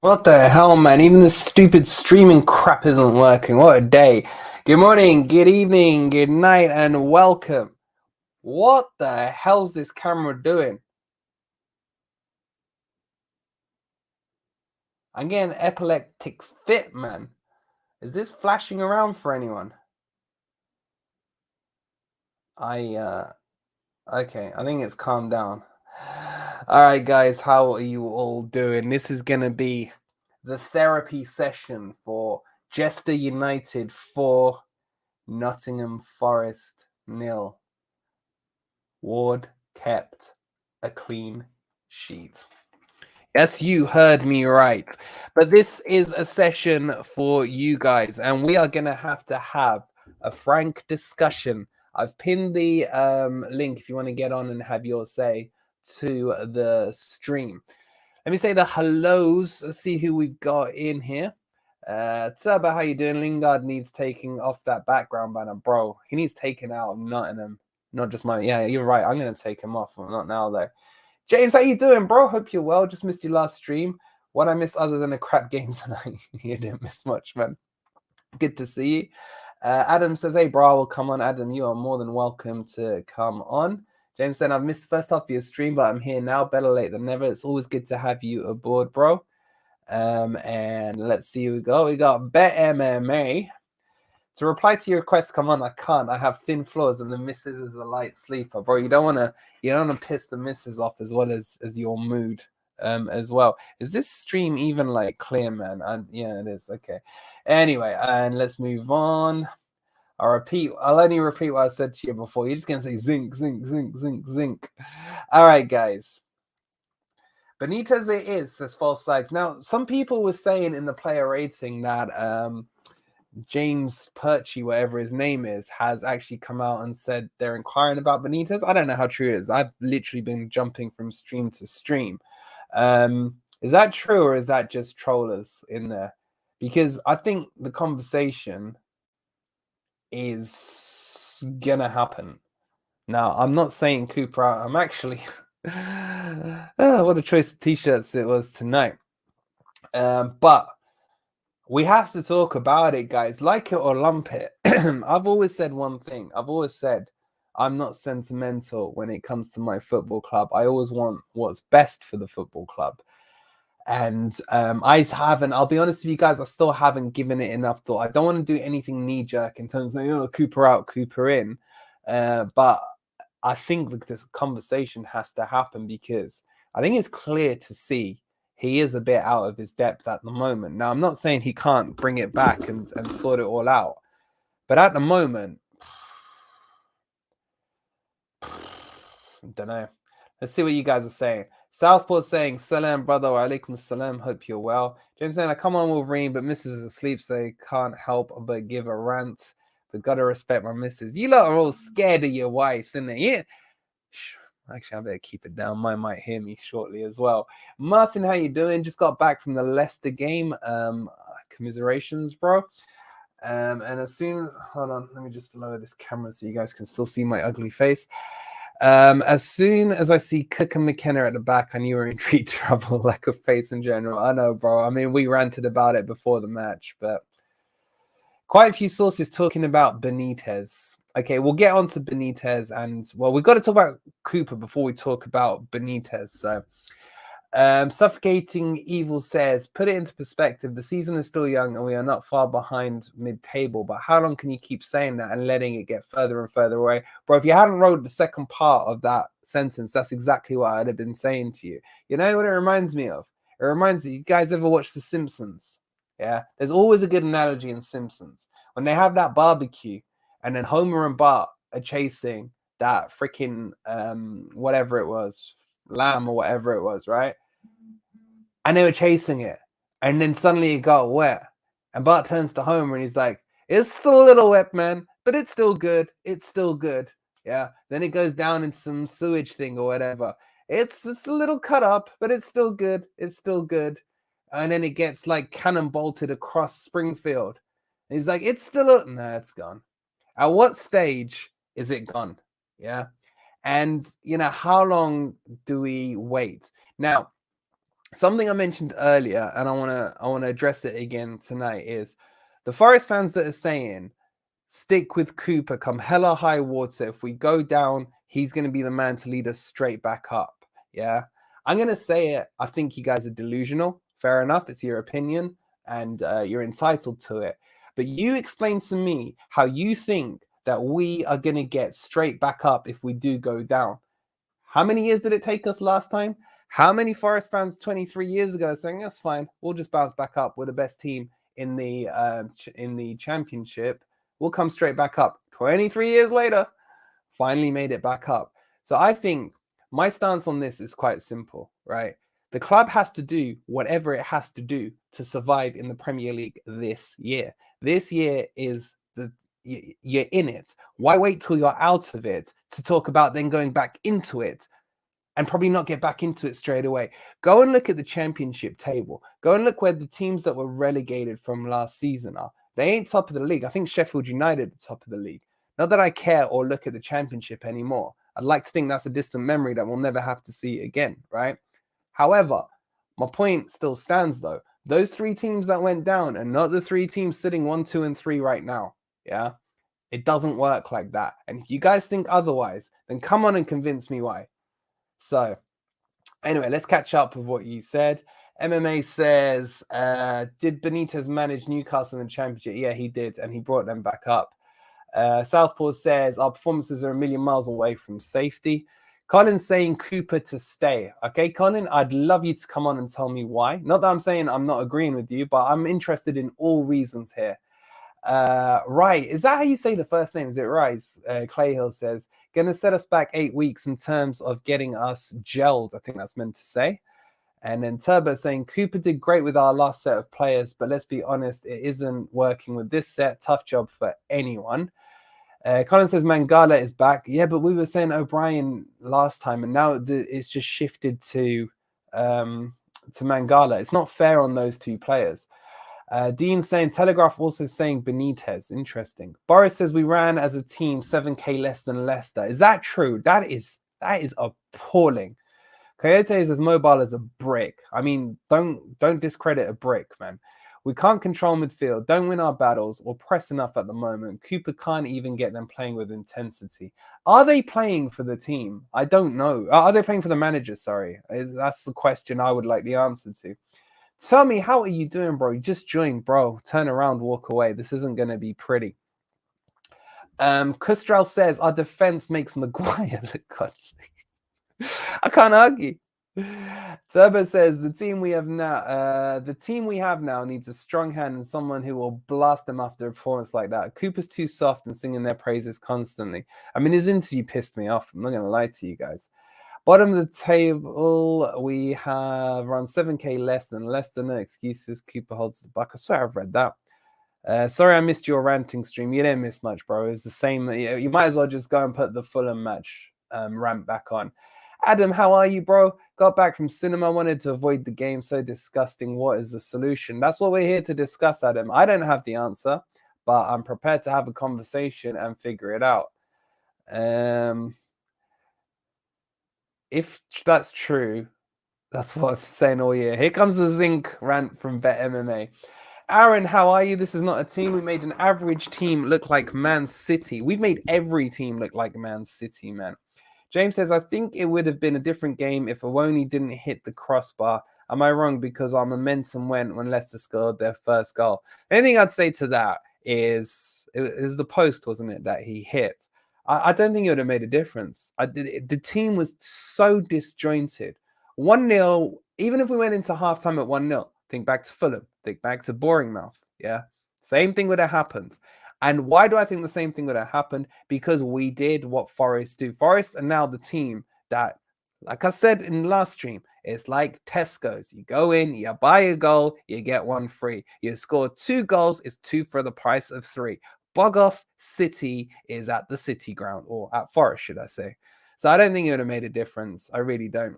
What the hell, man? Even the stupid streaming crap isn't working. What a day. Good morning, good evening, good night, and welcome. What the hell's this camera doing? I'm getting epileptic fit, man. Is this flashing around for anyone? Okay, I think it's calmed down. All right, guys, how are you all doing? This is going to be the therapy session for Leicester United 4, Nottingham Forest 0. Ward kept a clean sheet. Yes, you heard me right. But this is a session for you guys, and we are going to have a frank discussion. I've pinned the link if you want to get on and have your say to the stream. Let me say the hellos. Let's see who we've got in here. Turbo, how you doing? Lingard needs taking off that background banner, bro. He needs taken out of Nottingham. Not just mine. Yeah, you're right. I'm going to take him off. Well, not now, though. James, how you doing, bro? Hope you're well. Just missed your last stream. What I missed other than a crap game tonight? You didn't miss much, man. Good to see you. Adam says, hey, bro, I will come on. Adam, you are more than welcome to come on. James said, I've missed first half of your stream, but I'm here now. Better late than never. It's always good to have you aboard, bro. And let's see who we got. We got Bet MMA. To reply to your request, come on, I can't. I have thin floors and the missus is a light sleeper. Bro, you don't wanna piss the missus off as well as your mood as well. Is this stream even like clear, man? Yeah, it is. Okay. Anyway, and let's move on. I'll only repeat what I said to you before. You're just gonna say zinc, zinc, zinc, zinc, zinc. All right, guys. Benitez it is, says false flags. Now, some people were saying in the player rating that James Perchy, whatever his name is, has actually come out and said they're inquiring about Benitez. I don't know how true it is. I've literally been jumping from stream to stream. Is that true or is that just trollers in there? Because I think the conversation is gonna happen. Now, I'm not saying Cooper out. I'm actually what a choice of t-shirts it was tonight. But we have to talk about it, guys. Like it or lump it. I've always said one thing. I've always said I'm not sentimental when it comes to my football club. I always want what's best for the football club. And I'll be honest with you guys, I still haven't given it enough thought. I don't want to do anything knee-jerk in terms of, Cooper out, Cooper in. But I think that this conversation has to happen because I think it's clear to see he is a bit out of his depth at the moment. Now, I'm not saying he can't bring it back and sort it all out. But at the moment, I don't know. Let's see what you guys are saying. Southport saying, Salam, brother, wa alaikum salam. Hope you're well. James saying, I come on Wolverine, but Mrs. is asleep, so can't help but give a rant. But gotta respect my missus. You lot are all scared of your wives, isn't it? Yeah. Actually, I better keep it down. Mine might hear me shortly as well. Martin, how you doing? Just got back from the Leicester game. Commiserations, bro. And as soon hold on, let me just lower this camera so you guys can still see my ugly face. As soon as I see Cook and McKenna at the back, I knew we were in deep trouble, lack of face in general. I know, bro. I mean, we ranted about it before the match, but quite a few sources talking about Benitez. Okay, we'll get on to Benitez, and well, we've got to talk about Cooper before we talk about Benitez. So, Suffocating Evil says, put it into perspective. The season is still young, and we are not far behind mid-table. But how long can you keep saying that and letting it get further and further away, bro? If you hadn't wrote the second part of that sentence, that's exactly what I'd have been saying to you. You know what it reminds me of? It reminds me. You guys ever watch The Simpsons? Yeah, there's always a good analogy in Simpsons when they have that barbecue. And then Homer and Bart are chasing that freaking whatever it was, lamb or whatever it was, right? And they were chasing it. And then suddenly it got wet. And Bart turns to Homer and he's like, it's still a little wet, man, but it's still good. It's still good. Yeah. Then it goes down into some sewage thing or whatever. It's a little cut up, but it's still good. It's still good. And then it gets like cannon bolted across Springfield. And he's like, it's still no, it's gone. At what stage is it gone? Yeah. And, how long do we wait? Now, something I mentioned earlier, and I wanna address it again tonight, is the Forest fans that are saying stick with Cooper come hell or high water. If we go down, he's going to be the man to lead us straight back up. Yeah. I'm going to say it. I think you guys are delusional. Fair enough. It's your opinion and you're entitled to it. But you explain to me how you think that we are going to get straight back up if we do go down. How many years did it take us last time? How many Forest fans 23 years ago saying that's fine, we'll just bounce back up. We're the best team in the championship. We'll come straight back up. 23 years later, finally made it back up. So I think my stance on this is quite simple, right? The club has to do whatever it has to do to survive in the Premier League this year. This year is you're in it. Why wait till you're out of it to talk about then going back into it and probably not get back into it straight away? Go and look at the championship table. Go and look where the teams that were relegated from last season are. They ain't top of the league. I think Sheffield United are top of the league. Not that I care or look at the championship anymore. I'd like to think that's a distant memory that we'll never have to see again, right? However, my point still stands though. Those three teams that went down are not the three teams sitting 1, 2, and 3 right now. Yeah. It doesn't work like that. And if you guys think otherwise, then come on and convince me why. So anyway, let's catch up with what you said. MMA says, did Benitez manage Newcastle in the championship? Yeah, he did. And he brought them back up. Southpaw says, our performances are a million miles away from safety. Colin's saying Cooper to stay. Okay, Colin, I'd love you to come on and tell me why. Not that I'm saying I'm not agreeing with you, but I'm interested in all reasons here. Right, is that how you say the first name? Is it Rice? Clayhill says, gonna set us back 8 weeks in terms of getting us gelled. I think that's meant to say. And then Turbo saying, Cooper did great with our last set of players, but let's be honest, it isn't working with this set. Tough job for anyone. Colin says Mangala is back. Yeah, but we were saying O'Brien last time, and now it's just shifted to Mangala. It's not fair on those two players. Dean saying Telegraph also saying Benitez. Interesting. Boris says we ran as a team 7K less than Leicester. Is that true? That is appalling. Coyote is as mobile as a brick. I mean, don't discredit a brick, man. We can't control midfield, don't win our battles, or press enough at the moment. Cooper can't even get them playing with intensity. Are they playing for the team? I don't know. Are they playing for the manager? Sorry. That's the question I would like the answer to. Tell me, how are you doing, bro? You just joined, bro. Turn around, walk away. This isn't going to be pretty. Kustral says, our defense makes Maguire look godly. I can't argue. Turbo says the team we have now needs a strong hand and someone who will blast them after a performance like that. Cooper's too soft and singing their praises constantly. I mean, his interview pissed me off. I'm not going to lie to you guys. Bottom of the table, we have around 7K less than Leicester. No excuses. Cooper holds the buck. I swear I've read that. Sorry I missed your ranting stream. You didn't miss much, bro. It was the same. You might as well just go and put the Fulham match rant back on. Adam, how are you, bro? Got back from cinema, wanted to avoid the game. So disgusting. What is the solution? That's what we're here to discuss, Adam. I don't have the answer, but I'm prepared to have a conversation and figure it out. If that's true, that's what I'm saying all year. Here comes the zinc rant from Bet MMA. Aaron, how are you? This is not a team. We made an average team look like Man City. We've made every team look like Man City, man. James says, I think it would have been a different game if Awoni didn't hit the crossbar. Am I wrong? Because our momentum went when Leicester scored their first goal. The only thing I'd say to that is, it was the post, wasn't it, that he hit? I don't think it would have made a difference. The team was so disjointed. 1-0, even if we went into halftime at 1-0, think back to Fulham, think back to Boringmouth, yeah? Same thing would have happened. And why do I think the same thing would have happened? Because we did what Forest do. Forest are now the team that, like I said in the last stream, it's like Tesco's. You go in, you buy a goal, you get one free. You score 2 goals, it's 2 for the price of 3. Bog off City is at the City ground, or at Forest, should I say. So I don't think it would have made a difference. I really don't.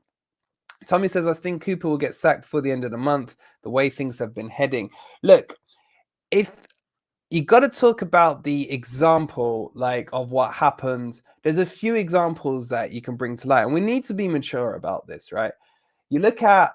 Tommy says, I think Cooper will get sacked before the end of the month, the way things have been heading. Look, if you got to talk about the example, like, of what happened. There's a few examples that you can bring to light, and we need to be mature about this, right? You look at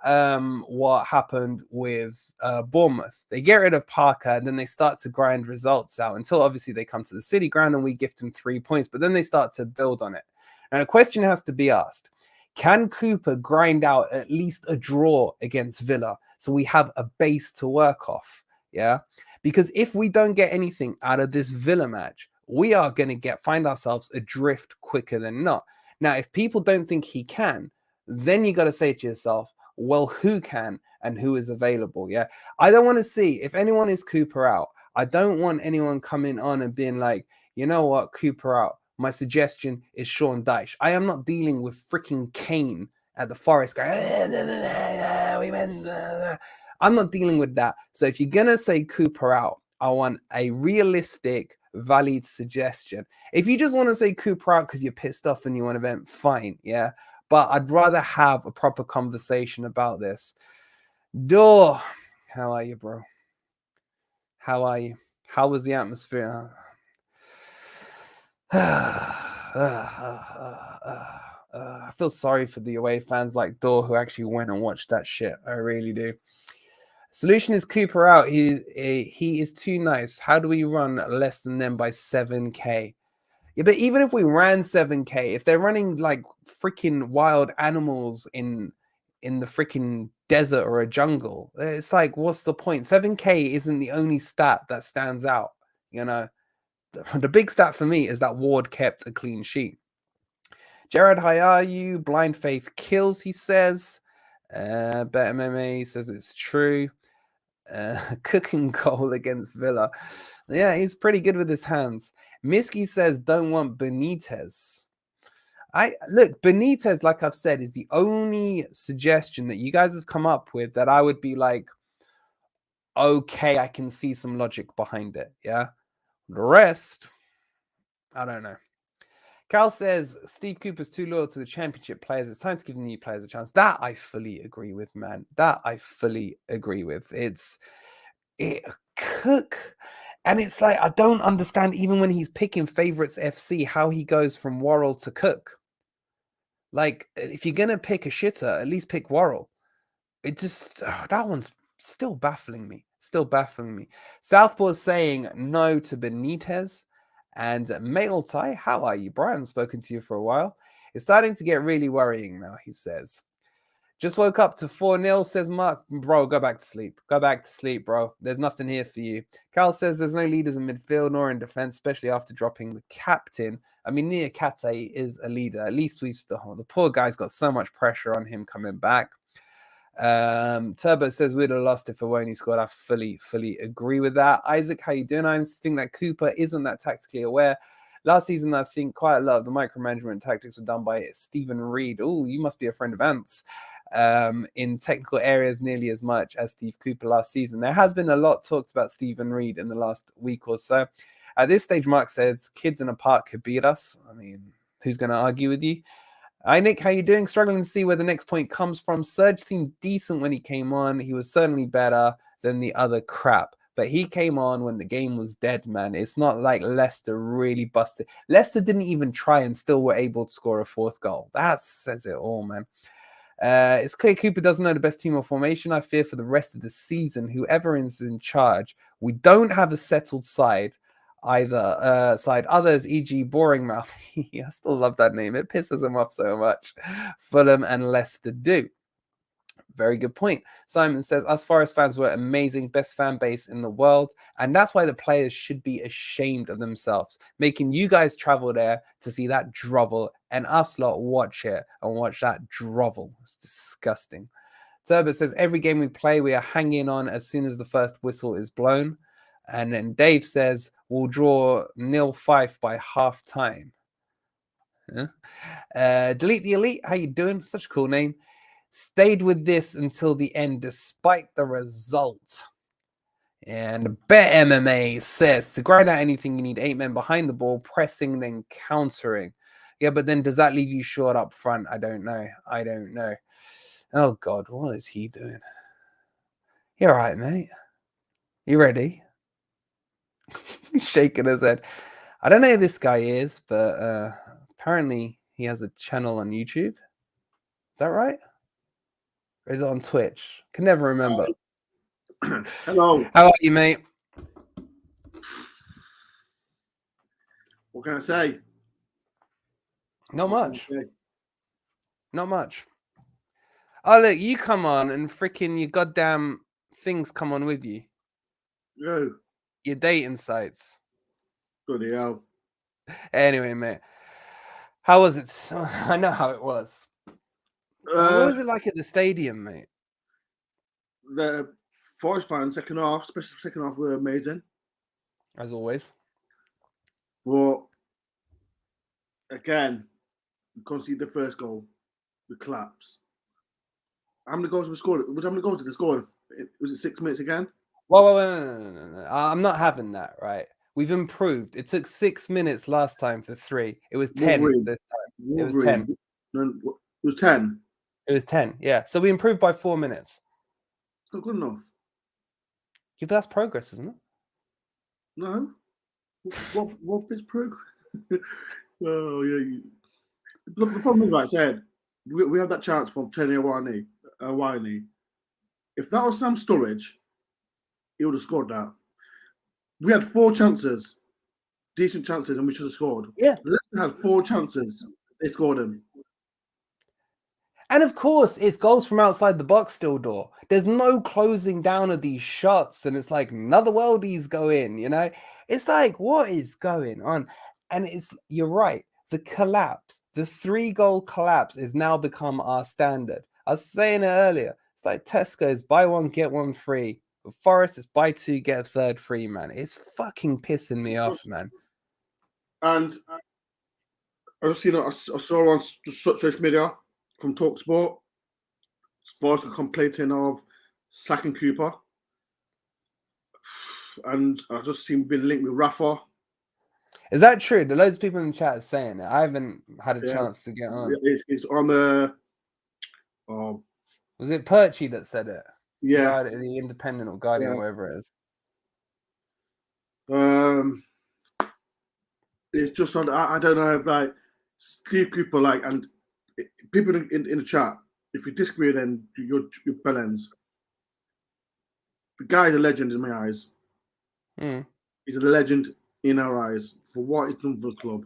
what happened with Bournemouth. They get rid of Parker and then they start to grind results out until obviously they come to the City ground and we gift them 3 points, but then they start to build on it. And a question has to be asked. Can Cooper grind out at least a draw against Villa so we have a base to work off? Yeah. Because if we don't get anything out of this Villa match, we are going to find ourselves adrift quicker than not. Now, if people don't think he can, then you got to say to yourself, well, who can and who is available? Yeah. I don't want to see if anyone is Cooper out. I don't want anyone coming on and being like, you know what, Cooper out. My suggestion is Sean Dyche. I am not dealing with freaking Kane at the Forest going, I'm not dealing with that. So if you're going to say Cooper out, I want a realistic, valid suggestion. If you just want to say Cooper out because you're pissed off and you want to vent, fine, yeah. But I'd rather have a proper conversation about this. Door, how are you, bro? How are you? How was the atmosphere? I feel sorry for the away fans like Door who actually went and watched that shit. I really do. Solution is Cooper out. He is too nice. How do we run less than them by 7K? Yeah, but even if we ran 7K, if they're running like freaking wild animals in the freaking desert or a jungle, it's like, what's the point? 7K isn't the only stat that stands out. You know, the big stat for me is that Ward kept a clean sheet. Jared, how are you? Blind faith kills, he says. Bet MMA says it's true. Cooking goal against Villa. Yeah, he's pretty good with his hands. Miski says don't want Benitez. Look, Benitez, like I've said, is the only suggestion that you guys have come up with that I would be like, okay, I can see some logic behind it. Yeah. The rest, I don't know. Cal says Steve Cooper's too loyal to the championship players. It's time to give the new players a chance. That I fully agree with, man. That I fully agree with. Cook. And it's like, I don't understand, even when he's picking favorites FC, how he goes from Worrell to Cook. Like, if you're going to pick a shitter, at least pick Worrell. It just, that one's still baffling me. Still baffling me. Southpaw's saying no to Benitez. And Mail Tie, how are you, bro? I haven't spoken to you for a while. It's starting to get really worrying now, he says. Just woke up to 4-0, says Mark. Bro, go back to sleep. Go back to sleep, bro. There's nothing here for you. Cal says there's no leaders in midfield nor in defense, especially after dropping the captain. I mean, Nia Kate is a leader. At least we've still... The poor guy's got so much pressure on him coming back. Turbo says we'd have lost if Awoni scored. I fully agree with that. Isaac, how you doing? I think that Cooper isn't that tactically aware. Last season, I think quite a lot of the micromanagement tactics were done by Stephen Reed. Oh, you must be a friend of Ant's. In technical areas nearly as much as Steve Cooper last season. There has been a lot talked about Stephen Reed in the last week or so. At this stage, Mark says kids in a park could beat us. I mean, who's going to argue with you? Hi, Nick. How you doing? Struggling to see where the next point comes from. Serge seemed decent when he came on. He was certainly better than the other crap. But he came on when the game was dead, man. It's not like Leicester really busted. Leicester didn't even try and still were able to score a fourth goal. That says it all, man. It's clear Cooper doesn't know the best team or formation. I fear for the rest of the season, whoever is in charge, we don't have a settled side either. Others, e.g. Boring Mouth. I still love that name. It pisses him off so much. Fulham and Leicester do. Very good point. Simon says, us Forest fans were amazing, best fan base in the world. And that's why the players should be ashamed of themselves, making you guys travel there to see that drovel and us lot watch it and watch that drovel. It's disgusting. Turbo says, every game we play, we are hanging on as soon as the first whistle is blown. And then Dave says, we'll draw 0-5 by half time. Delete the Elite. How you doing? Such a cool name. Stayed with this until the end despite the result. And Bet MMA says to grind out anything, you need 8 men behind the ball, pressing, then countering. Yeah, but then does that leave you short up front? I don't know. Oh, God, what is he doing? You all right, mate? You ready? He's shaking his head. I don't know who this guy is, but apparently he has a channel on YouTube. Is that right? Or is it on Twitch? Can never remember. Hello. How are you, mate? What can I say? Not much. Not much. Oh, look, you come on and freaking your goddamn things come on with you. No. Your dating sites. Bloody hell. Anyway, mate. How was it? I know how it was. What was it like at the stadium, mate? The Forest fans, second half, especially second half, were amazing. As always. But again, we conceded the first goal. We collapsed. How many goals we scored? How many goals did they score? Was it 6 minutes again? Whoa, no. I'm not having that, right? We've improved. It took 6 minutes last time for 3. It was 10 this time. It was 10. No, it was 10. It was 10, yeah. So we improved by 4 minutes. It's not good enough. Yeah, but that's progress, isn't it? No. What is progress? Oh, yeah. The problem is, like I said, we had that chance from Tony Awani. If that was Sam Sturridge, he would have scored that. We had 4 chances, decent chances, and we should have scored. Yeah. Leicester had 4 chances. They scored them. And of course, it's goals from outside the box still, door. There's no closing down of these shots, and it's like another worldies go in, you know? It's like, what is going on? And you're right. The collapse, the 3-goal collapse is now become our standard. I was saying it earlier. It's like Tesco's buy 1, get 1 free. With Forest, it's buy 2, get a 3rd free, man. It's fucking pissing me off, man. And I saw on social media from TalkSport, Forest are complaining of sacking Cooper. And I just seen been linked with Rafa. Is that true? There are loads of people in the chat saying it. I haven't had a chance to get on. It's on the. Was it Perchy that said it? Yeah. The Independent or Guardian, whatever it is. It's just on. I don't know, like Steve Cooper, like, and people in the chat. If you disagree, then you're bellends. The guy's a legend in my eyes. He's a legend in our eyes for what he's done for the club.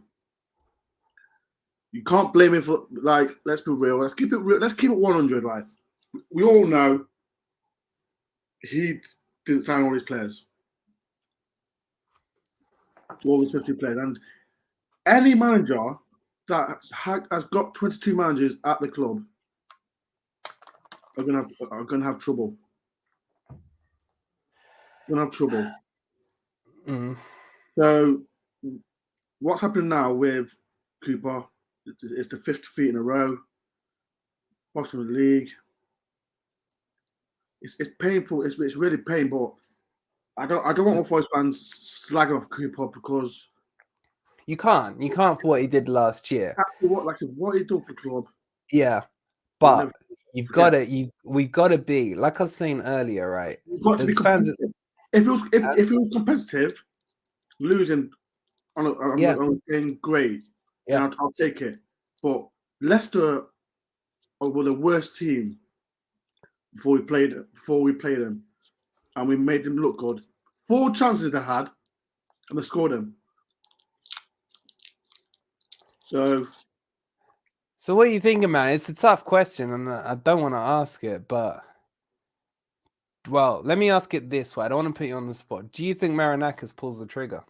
You can't blame him for, like, let's be real. Let's keep it real. Let's keep it 100, right? We all know he didn't sign all his players. All the 22 players. And any manager that has got 22 managers at the club are going to have trouble. Going to have trouble. So what's happening now with Cooper? It's the 5th defeat in a row. Bottom of the league. It's painful. It's really painful. But I don't want all Forest fans slagging off Cooper because you can't for what he did last year. What he did for the club. Yeah, but we've got to be, like I was saying earlier, right? We've got to be competitive. If it was competitive, losing on a game, great. Yeah, I'll take it. But Leicester were the worst team before we played them, and we made them look good. 4 chances they had, and they scored them. So what are you thinking, man? It's a tough question, and I don't want to ask it, but well, let me ask it this way. I don't want to put you on the spot. Do you think Marinakis pulls the trigger?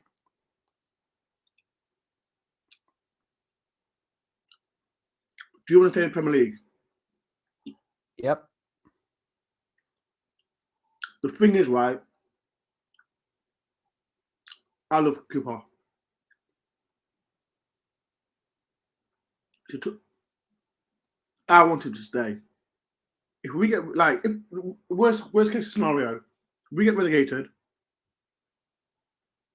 Do you want to stay in the Premier League? Yep. The thing is, right, I love Cooper. I want him to stay. If we get, like, if worst case scenario, we get relegated,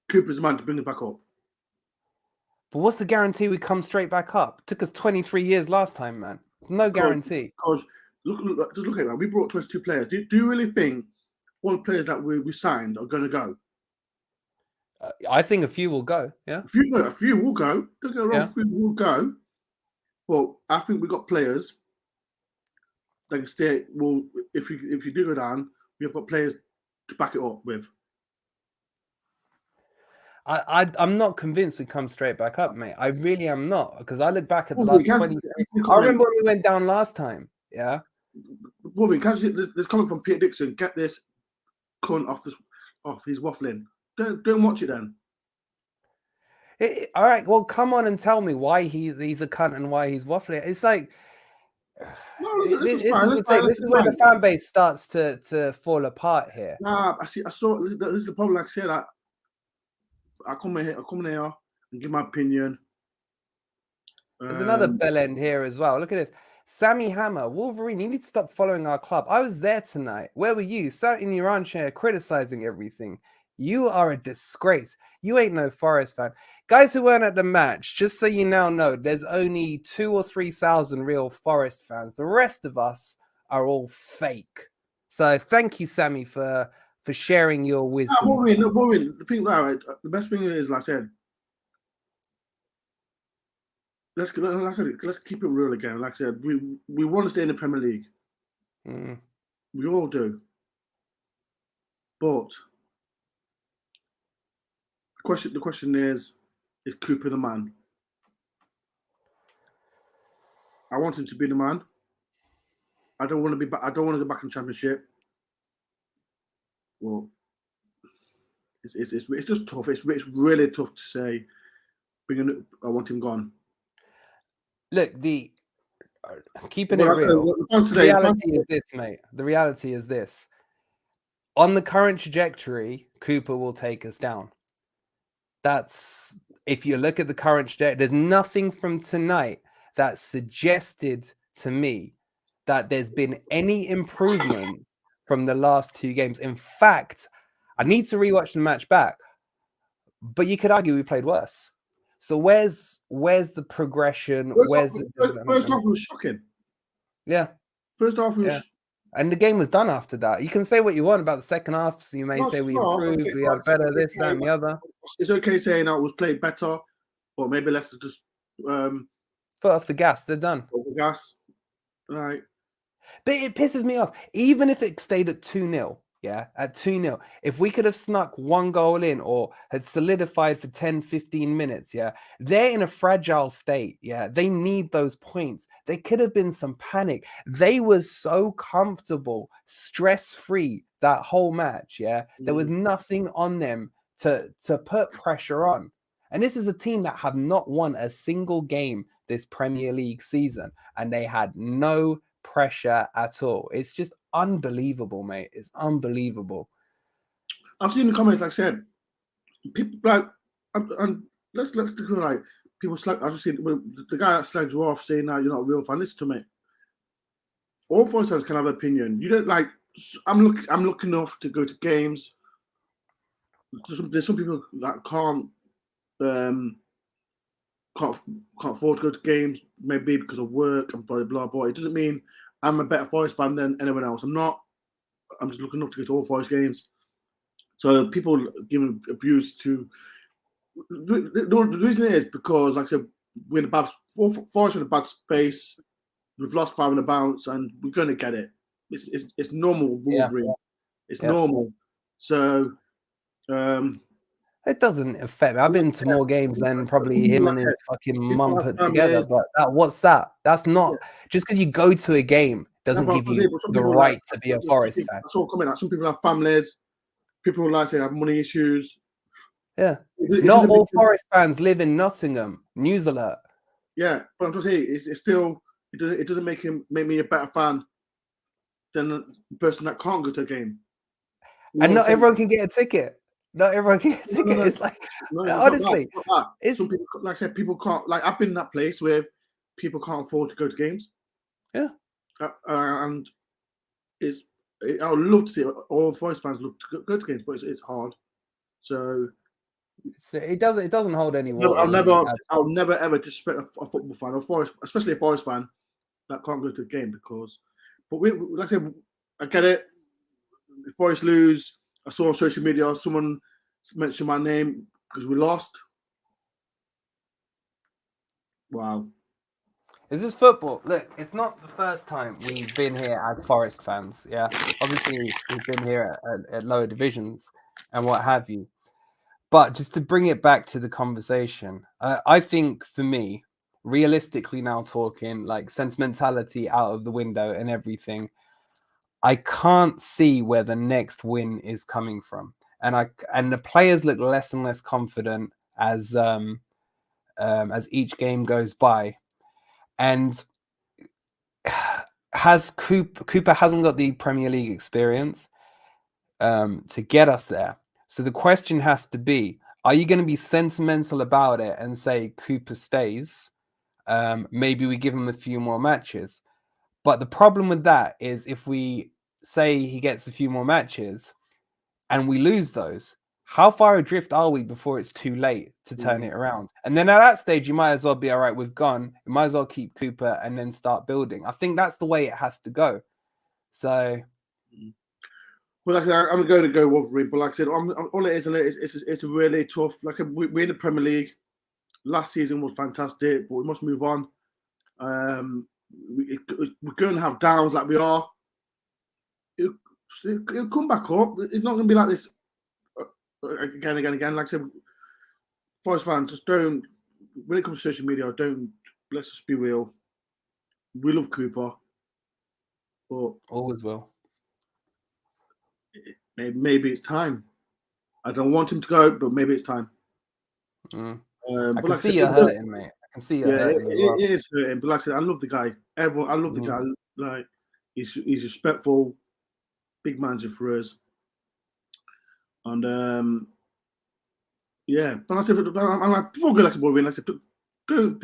Cooper's the man to bring it back up. But what's the guarantee we come straight back up? It took us 23 years last time, man. There's no guarantee. Because just look at that. We brought 22 players. Do you really think all the players that we signed are going to go? I think a few will go. Yeah. A few will go. Don't get wrong. A few will go. But I think we got players like stay. Well, if you do go down, we've got players to back it up with. I'm not convinced we come straight back up, mate. I really am not, because I look back at the last 20. I remember when we went down last time. Yeah. Wolverine, can you see this comment from Peter Dixon? Get this cunt off his waffling. Don't watch it then. All right, well, come on and tell me why he's a cunt and why he's waffling. It's like, no, this is the thing. This is where the fan base starts to fall apart here. Nah, I saw. This is the problem. Like I said, I come in here and give my opinion. There's another bell end here as well. Look at this. Sammy Hammer, Wolverine, you need to stop following our club. I was there tonight. Where were you? Sat in your armchair criticizing everything. You are a disgrace. You ain't no Forest fan. Guys who weren't at the match, just so you now know, there's only 2,000 or 3,000 real Forest fans. The rest of us are all fake. So thank you, Sammy, for sharing your wisdom. No, Wolverine. The best thing is, like I said, let's keep it real again. Like I said, we want to stay in the Premier League. We all do. But the question is Cooper the man? I want him to be the man. I don't want to be back. I don't want to go back in the Championship. Well, it's just tough. It's really tough to say. I want him gone. Look, keeping it real. The reality is this, mate. The reality is this. On the current trajectory, Cooper will take us down. That's, if you look at the current trajectory, there's nothing from tonight that suggested to me that there's been any improvement from the last two games. In fact, I need to rewatch the match back, but you could argue we played worse. So where's the progression? First half was shocking. Yeah. First half was. And the game was done after that. You can say what you want about the second half. So you may say we improved, we had better, this, that, and the other. It's okay saying that it was played better, but maybe Leicester just foot off the gas. They're done. Off the gas, right? But it pisses me off. Even if it stayed at 2-0, yeah, at 2-0, if we could have snuck one goal in or had solidified for 10, 15 minutes, yeah, they're in a fragile state, yeah, they need those points. There could have been some panic. They were so comfortable, stress-free that whole match, yeah. There was nothing on them to put pressure on. And this is a team that have not won a single game this Premier League season, and they had no pressure at all. It's just unbelievable, mate. It's unbelievable. I've seen the comments, like I said, people like, and let's do like people slag. I just seen the guy that slags you off saying, "Now you're not a real fan." Listen to me. All Forest fans can have an opinion. You don't like. I'm looking enough to go to games. There's some people that can't afford to go to games, maybe because of work and blah blah blah. It doesn't mean I'm a better Forest fan than anyone else. I'm not. I'm just looking enough to go to all Forest games. So people giving abuse to the reason is because, like I said, we're in a bad Forest in a bad space. We've lost 5 on the bounce, and we're going to get it. It's normal, Wolverine. Yeah. It's normal. So. It doesn't affect me. I've been to more games than probably him and his fucking mum put together. But what's that? That's not just because you go to a game doesn't give you the right to be a Forest fan. That's all coming out. Some people have families. People like say have money issues. Yeah, not all Forest fans live in Nottingham. News alert. Yeah, but I'm just saying it's still it doesn't make me a better fan than the person that can't go to a game. And not everyone can get a ticket. Not everyone can get a ticket. It's like, honestly, it's some people, like I said, people can't. Like I've been in that place where people can't afford to go to games. Yeah, and I would love to see all Forest fans look to go to games, but it's hard. So it doesn't hold any water. I'll never ever disrespect a football fan or Forest, especially a Forest fan that can't go to a game because. But like I said, I get it. If Forest lose. I saw on social media someone mention my name because we lost. Wow. This is football. Look, it's not the first time we've been here as Forest fans. Yeah, obviously we've been here at lower divisions and what have you. But just to bring it back to the conversation, I think for me, realistically now talking, like sentimentality out of the window and everything, I can't see where the next win is coming from. And the players look less and less confident as each game goes by. And Cooper hasn't got the Premier League experience to get us there. So the question has to be, are you going to be sentimental about it and say Cooper stays? Maybe we give him a few more matches. But the problem with that is if we say he gets a few more matches and we lose those, how far adrift are we before it's too late to turn it around? And then at that stage, you might as well be all right, we've gone. You might as well keep Cooper and then start building. I think that's the way it has to go. So... Well, like I said, I'm going to go Wolverine, but like I said, all it is, it's really tough. Like we're in the Premier League. Last season was fantastic, but we must move on. We're going to have downs like we are. It'll come back up. It's not going to be like this again. Like I said, Forest fans, just don't. When it comes to social media, let's just be real. We love Cooper, but always will. Maybe it's time. I don't want him to go, but maybe it's time. I can see you're hurting, mate. I can see you're hurting. It is hurting, but like I said, I love the guy. I love the guy. Like he's respectful, big manager for us, and yeah. But like I said, I'm like before going back to Wolverine, like I said,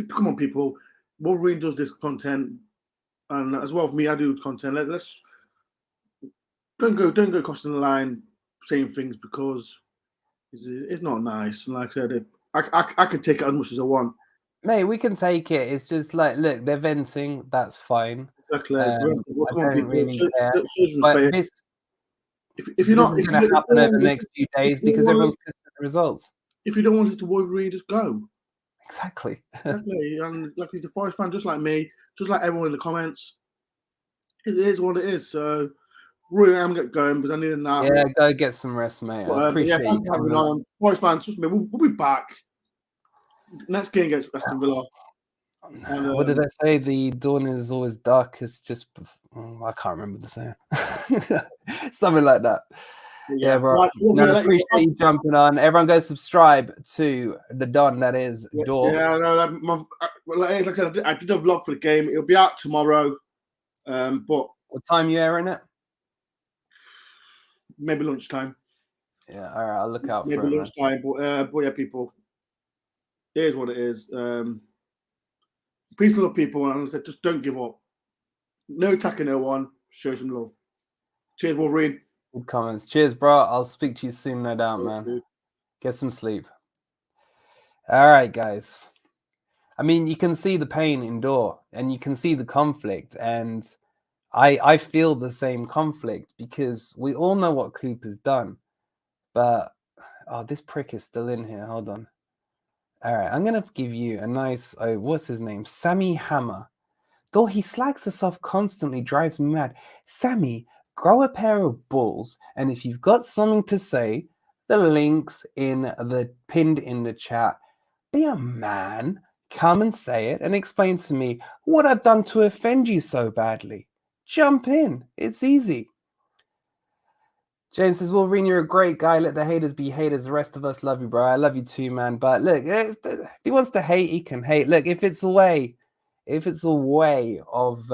come on, people. Wolverine does this content, and as well for me, I do content. Let's don't go crossing the line saying things because it's not nice. And like I said, I can take it as much as I want. Mate, we can take it. It's just like, look, they're venting. That's fine. Exactly. I don't really care. But this, if you're not, it's going to happen over the next few days because everyone's pissed at the results. If you don't want it to Wolverine, just go. Exactly. And like he's a Forest fan, just like me, just like everyone in the comments. It is what it is. So really, I'm getting going because I need a nap. Yeah, go get some rest, mate. I appreciate you coming on. Forest fans, trust me, we'll be back. Next game against Aston Villa. And, what did I say? The dawn is always darkest. I can't remember the saying. Something like that. Yeah, bro. Right, I appreciate you jumping on. Everyone go subscribe to the Don. That is Door. Yeah, no, like I said, I did a vlog for the game. It'll be out tomorrow. But what time you airing it? Maybe lunchtime. Yeah, all right. I'll look out for it. Maybe lunchtime, but yeah, people. It is what it is. Peace and love, people, and I said, just don't give up. No attacking no one. Show some love. Cheers, Wolverine. Good comments. Cheers, bro. I'll speak to you soon, no doubt, man. Dude. Get some sleep. All right, guys. I mean, you can see the pain in Door, and you can see the conflict, and I feel the same conflict because we all know what Cooper's done, but this prick is still in here. Hold on. All right, I'm gonna give you a nice. What's his name? Sammy Hammer. Though he slags us off constantly, drives me mad. Sammy, grow a pair of balls, and if you've got something to say, the link's pinned in the chat. Be a man. Come and say it and explain to me what I've done to offend you so badly. Jump in. It's easy. James says, Wolverine, you're a great guy. Let the haters be haters. The rest of us love you, bro. I love you too, man. But look, if he wants to hate, he can hate. Look, if it's a way of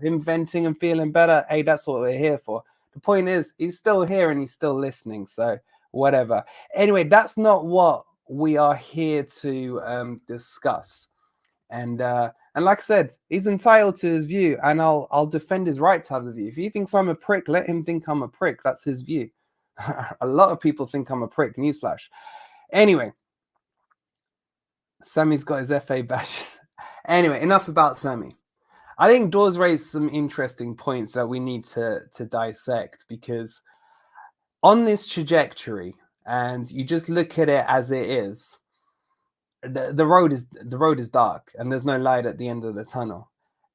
him venting and feeling better, hey, that's what we're here for. The point is, he's still here and he's still listening. So whatever. Anyway, that's not what we are here to discuss. And like I said, he's entitled to his view, and I'll defend his right to have the view. If he thinks I'm a prick, let him think I'm a prick. That's his view. A lot of people think I'm a prick. Newsflash. Anyway, Sammy's got his FA badges. Anyway, enough about Sammy. I think Dawes raised some interesting points that we need to dissect, because on this trajectory, and you just look at it as it is, the road is dark, and there's no light at the end of the tunnel.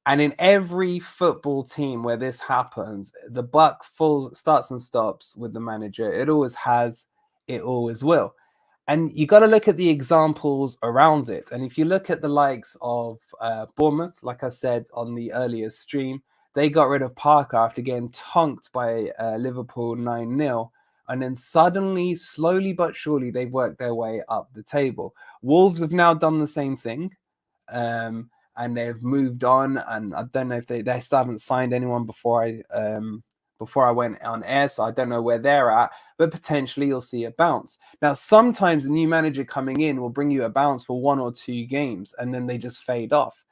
And in every football team where this happens, the buck starts and stops with the manager. It always has, it always will. And you got to look at the examples around it. And if you look at the likes of Bournemouth, like I said on the earlier stream, they got rid of Parker after getting tonked by Liverpool 9-0. And then suddenly, slowly but surely, they've worked their way up the table. Wolves have now done the same thing. And they've moved on, and I don't know if they still haven't signed anyone before I went on air, so I don't know where they're at, but potentially you'll see a bounce. Now, sometimes a new manager coming in will bring you a bounce for 1 or 2 games, and then they just fade off.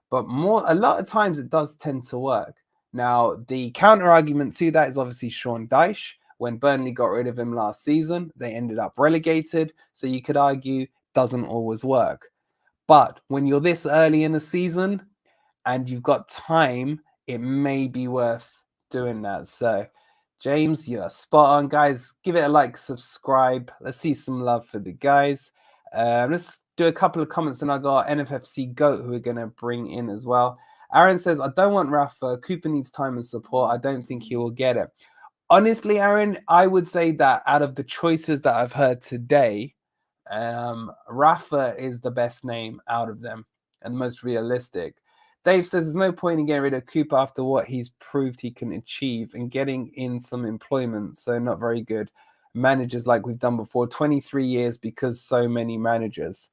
But a lot of times it does tend to work. Now, the counter argument to that is obviously Sean Dyche. When Burnley got rid of him last season, they ended up relegated, so you could argue doesn't always work. But when you're this early in the season and you've got time, it may be worth doing that. So, James, you're spot on, guys. Give it a like, subscribe. Let's see some love for the guys. Let's do a couple of comments, and I got NFFC Goat who we're going to bring in as well. Aaron says, I don't want Rafa. Cooper needs time and support. I don't think he will get it. Honestly, Aaron, I would say that out of the choices that I've heard today, Rafa is the best name out of them and most realistic. Dave says there's no point in getting rid of Cooper after what he's proved he can achieve and getting in some employment. So not very good managers like we've done before. 23 years because so many managers.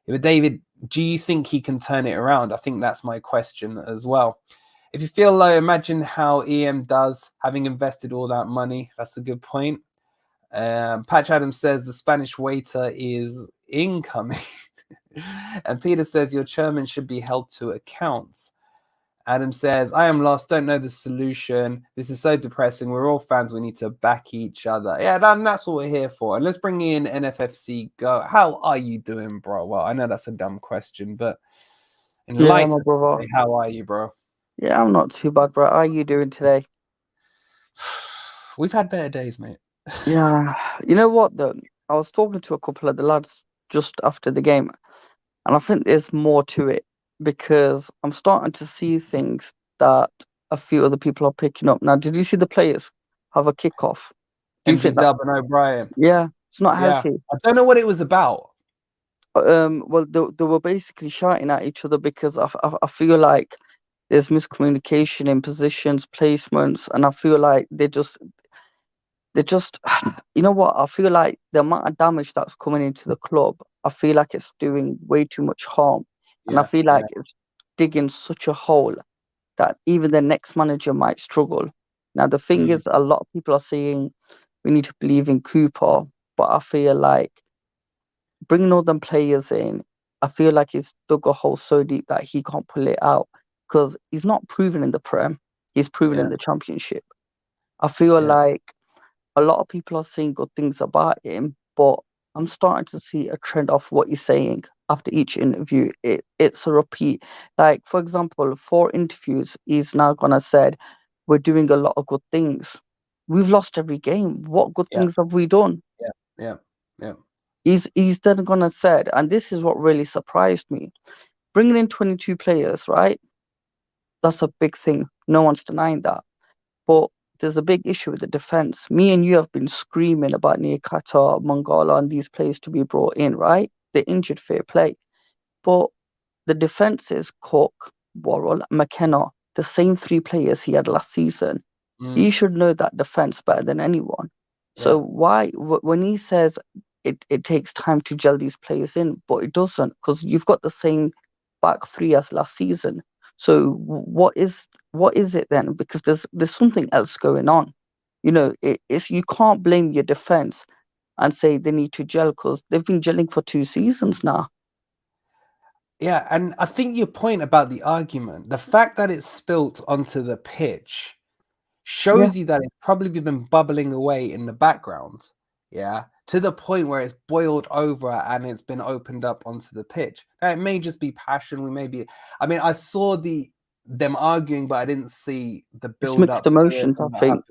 But David, do you think he can turn it around? I think that's my question as well. If you feel low, imagine how EM does, having invested all that money. That's a good point. Patch Adams says the Spanish waiter is incoming. And Peter says your chairman should be held to account. Adam says, I am lost, don't know the solution. This is so depressing. We're all fans. We need to back each other. Yeah, that's what we're here for. And let's bring in NFFC Go. How are you doing, bro? Well, I know that's a dumb question, but enlighten me. How are you, bro? Yeah, I'm not too bad, bro. How are you doing today? We've had better days, mate. Yeah, you know what though? I was talking to a couple of the lads just after the game, and I think there's more to it because I'm starting to see things that a few other people are picking up. Now, did you see the players have a kickoff? Do you think Dub and O'Brien? Yeah, it's not healthy. I don't know what it was about. Well, they were basically shouting at each other because I feel like there's miscommunication in positions, placements, and I feel like they just you know what, I feel like the amount of damage that's coming into the club, I feel like it's doing way too much harm. And I feel like it's digging such a hole that even the next manager might struggle. Now the thing is, a lot of people are saying we need to believe in Cooper, but I feel like bringing all them players in, I feel like he's dug a hole so deep that he can't pull it out because he's not proven in the Prem, he's proven in the Championship. I feel like a lot of people are saying good things about him, but I'm starting to see a trend of what he's saying after each interview. It's a repeat. Like, for example, 4 interviews, he's now gonna said, we're doing a lot of good things. We've lost every game. What good things have we done? Yeah. He's then gonna said, and this is what really surprised me, bringing in 22 players, right? That's a big thing. No one's denying that. But there's a big issue with the defense. Me and you have been screaming about Niakata, Mangala, and these players to be brought in, right? The injured, fair play. But the defense is Cook, Worrell, McKenna, the same 3 players he had last season. He should know that defense better than anyone. So why, when he says it takes time to gel these players in, but it doesn't, because you've got the same back 3 as last season. So what is it then? Because there's something else going on. You know, it's you can't blame your defense and say they need to gel because they've been gelling for 2 seasons now. Yeah, and I think your point about the argument, the fact that it's spilt onto the pitch shows you that it's probably been bubbling away in the background. Yeah, to the point where it's boiled over and it's been opened up onto the pitch. Now, it may just be passion. I saw them arguing, but I didn't see the build up. Emotions, I think.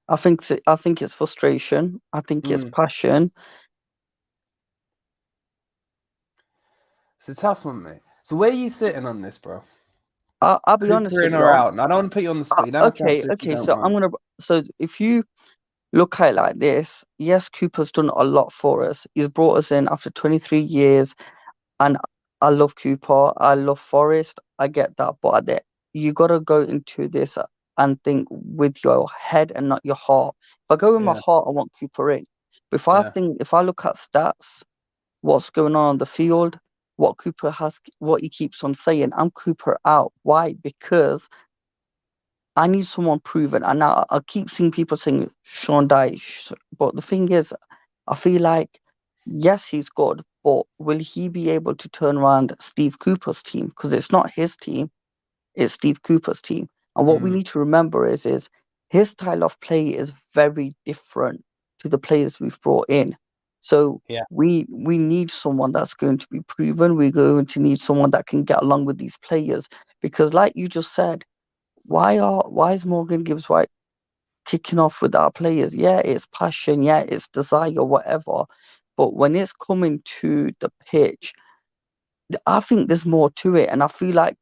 I think it's frustration. I think it's passion. It's a tough one, mate. So where are you sitting on this, bro? I'll be honest Cooper with in you. or out? And I don't want to put you on the spot. You don't have to answer if you Okay. don't So want. So if you look at it like this, yes, Cooper's done a lot for us. He's brought us in after 23 years, and I love Cooper. I love Forest. I get that, but you got to go into this and think with your head and not your heart. If I go with my Yeah. heart, I want Cooper in. But Yeah. if I look at stats, what's going on the field, what he keeps on saying, I'm Cooper out. Why? Because I need someone proven. And now I keep seeing people saying Sean Dyche, but the thing is, I feel like yes, he's good, but will he be able to turn around Steve Cooper's team? Because it's not his team, it's Steve Cooper's team. And what we need to remember is his style of play is very different to the players we've brought in. So Yeah. we need someone that's going to be proven. We're going to need someone that can get along with these players. Because like you just said, why is Morgan Gibbs White kicking off with our players? Yeah, it's passion, yeah, it's desire, whatever. But when it's coming to the pitch, I think there's more to it. And I feel like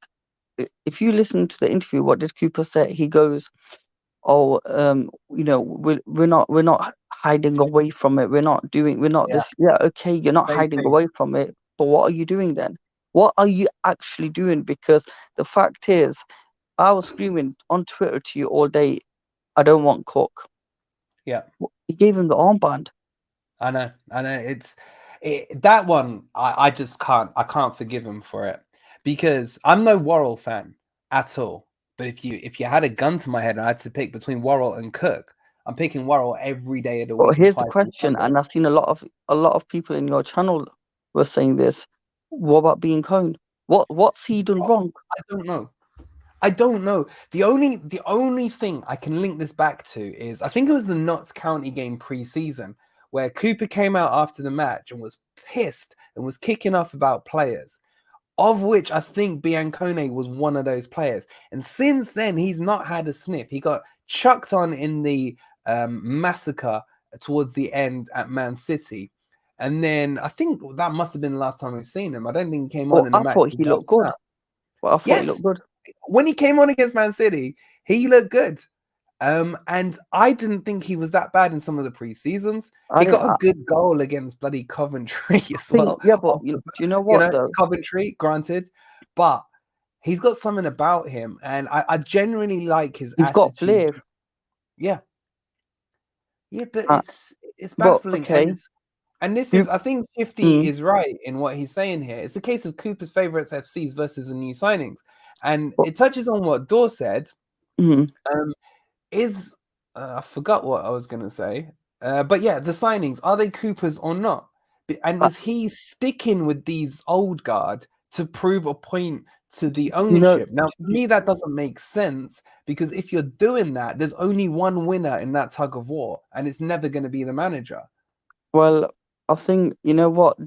if you listen to the interview, what did Cooper say? He goes, "Oh, we're not hiding away from it. We're not Yeah. this. Yeah, okay, you're not Same hiding thing. away from it. But what are you doing then? What are you actually doing? Because the fact is, I was screaming on Twitter to you all day, I don't want Cook. Yeah. He gave him the armband. I know. That one. I just can't. I can't forgive him for it because I'm no Worrell fan at all. But if you had a gun to my head and I had to pick between Worrell and Cook, I'm picking Worrell every day of the But week and here's the twice on question, Sunday. and I've seen a lot of people in your channel were saying this. What about being Cone? What's he done wrong? I don't know. I don't know. The only thing I can link this back to is I think it was the Notts County game pre-season where Cooper came out after the match and was pissed and was kicking off about players, of which I think Biancone was one of those players. And since then, he's not had a sniff. He got chucked on in the massacre towards the end at Man City. And then I think that must have been the last time we've seen him. I don't think he came on in the I match. thought he looked good. But I thought he Yes, looked good. when he came on against Man City, he looked good. And I didn't think he was that bad in some of the pre-seasons. He got a good goal against bloody Coventry as well. Yeah, but do you know what though? It's Coventry, granted, but he's got something about him, and I genuinely like his He's got attitude. flair. Yeah, but it's But baffling, okay, and this you, is, I think Shifty is right in what he's saying here. It's a case of Cooper's favourites FCs versus the new signings, and it touches on what Dor said. I forgot what I was going to say, but yeah, the signings, are they Cooper's or not? And is he sticking with these old guard to prove a point to the ownership? Now, for me, that doesn't make sense because if you're doing that, there's only one winner in that tug of war, and it's never going to be the manager. Well, I think, you know what,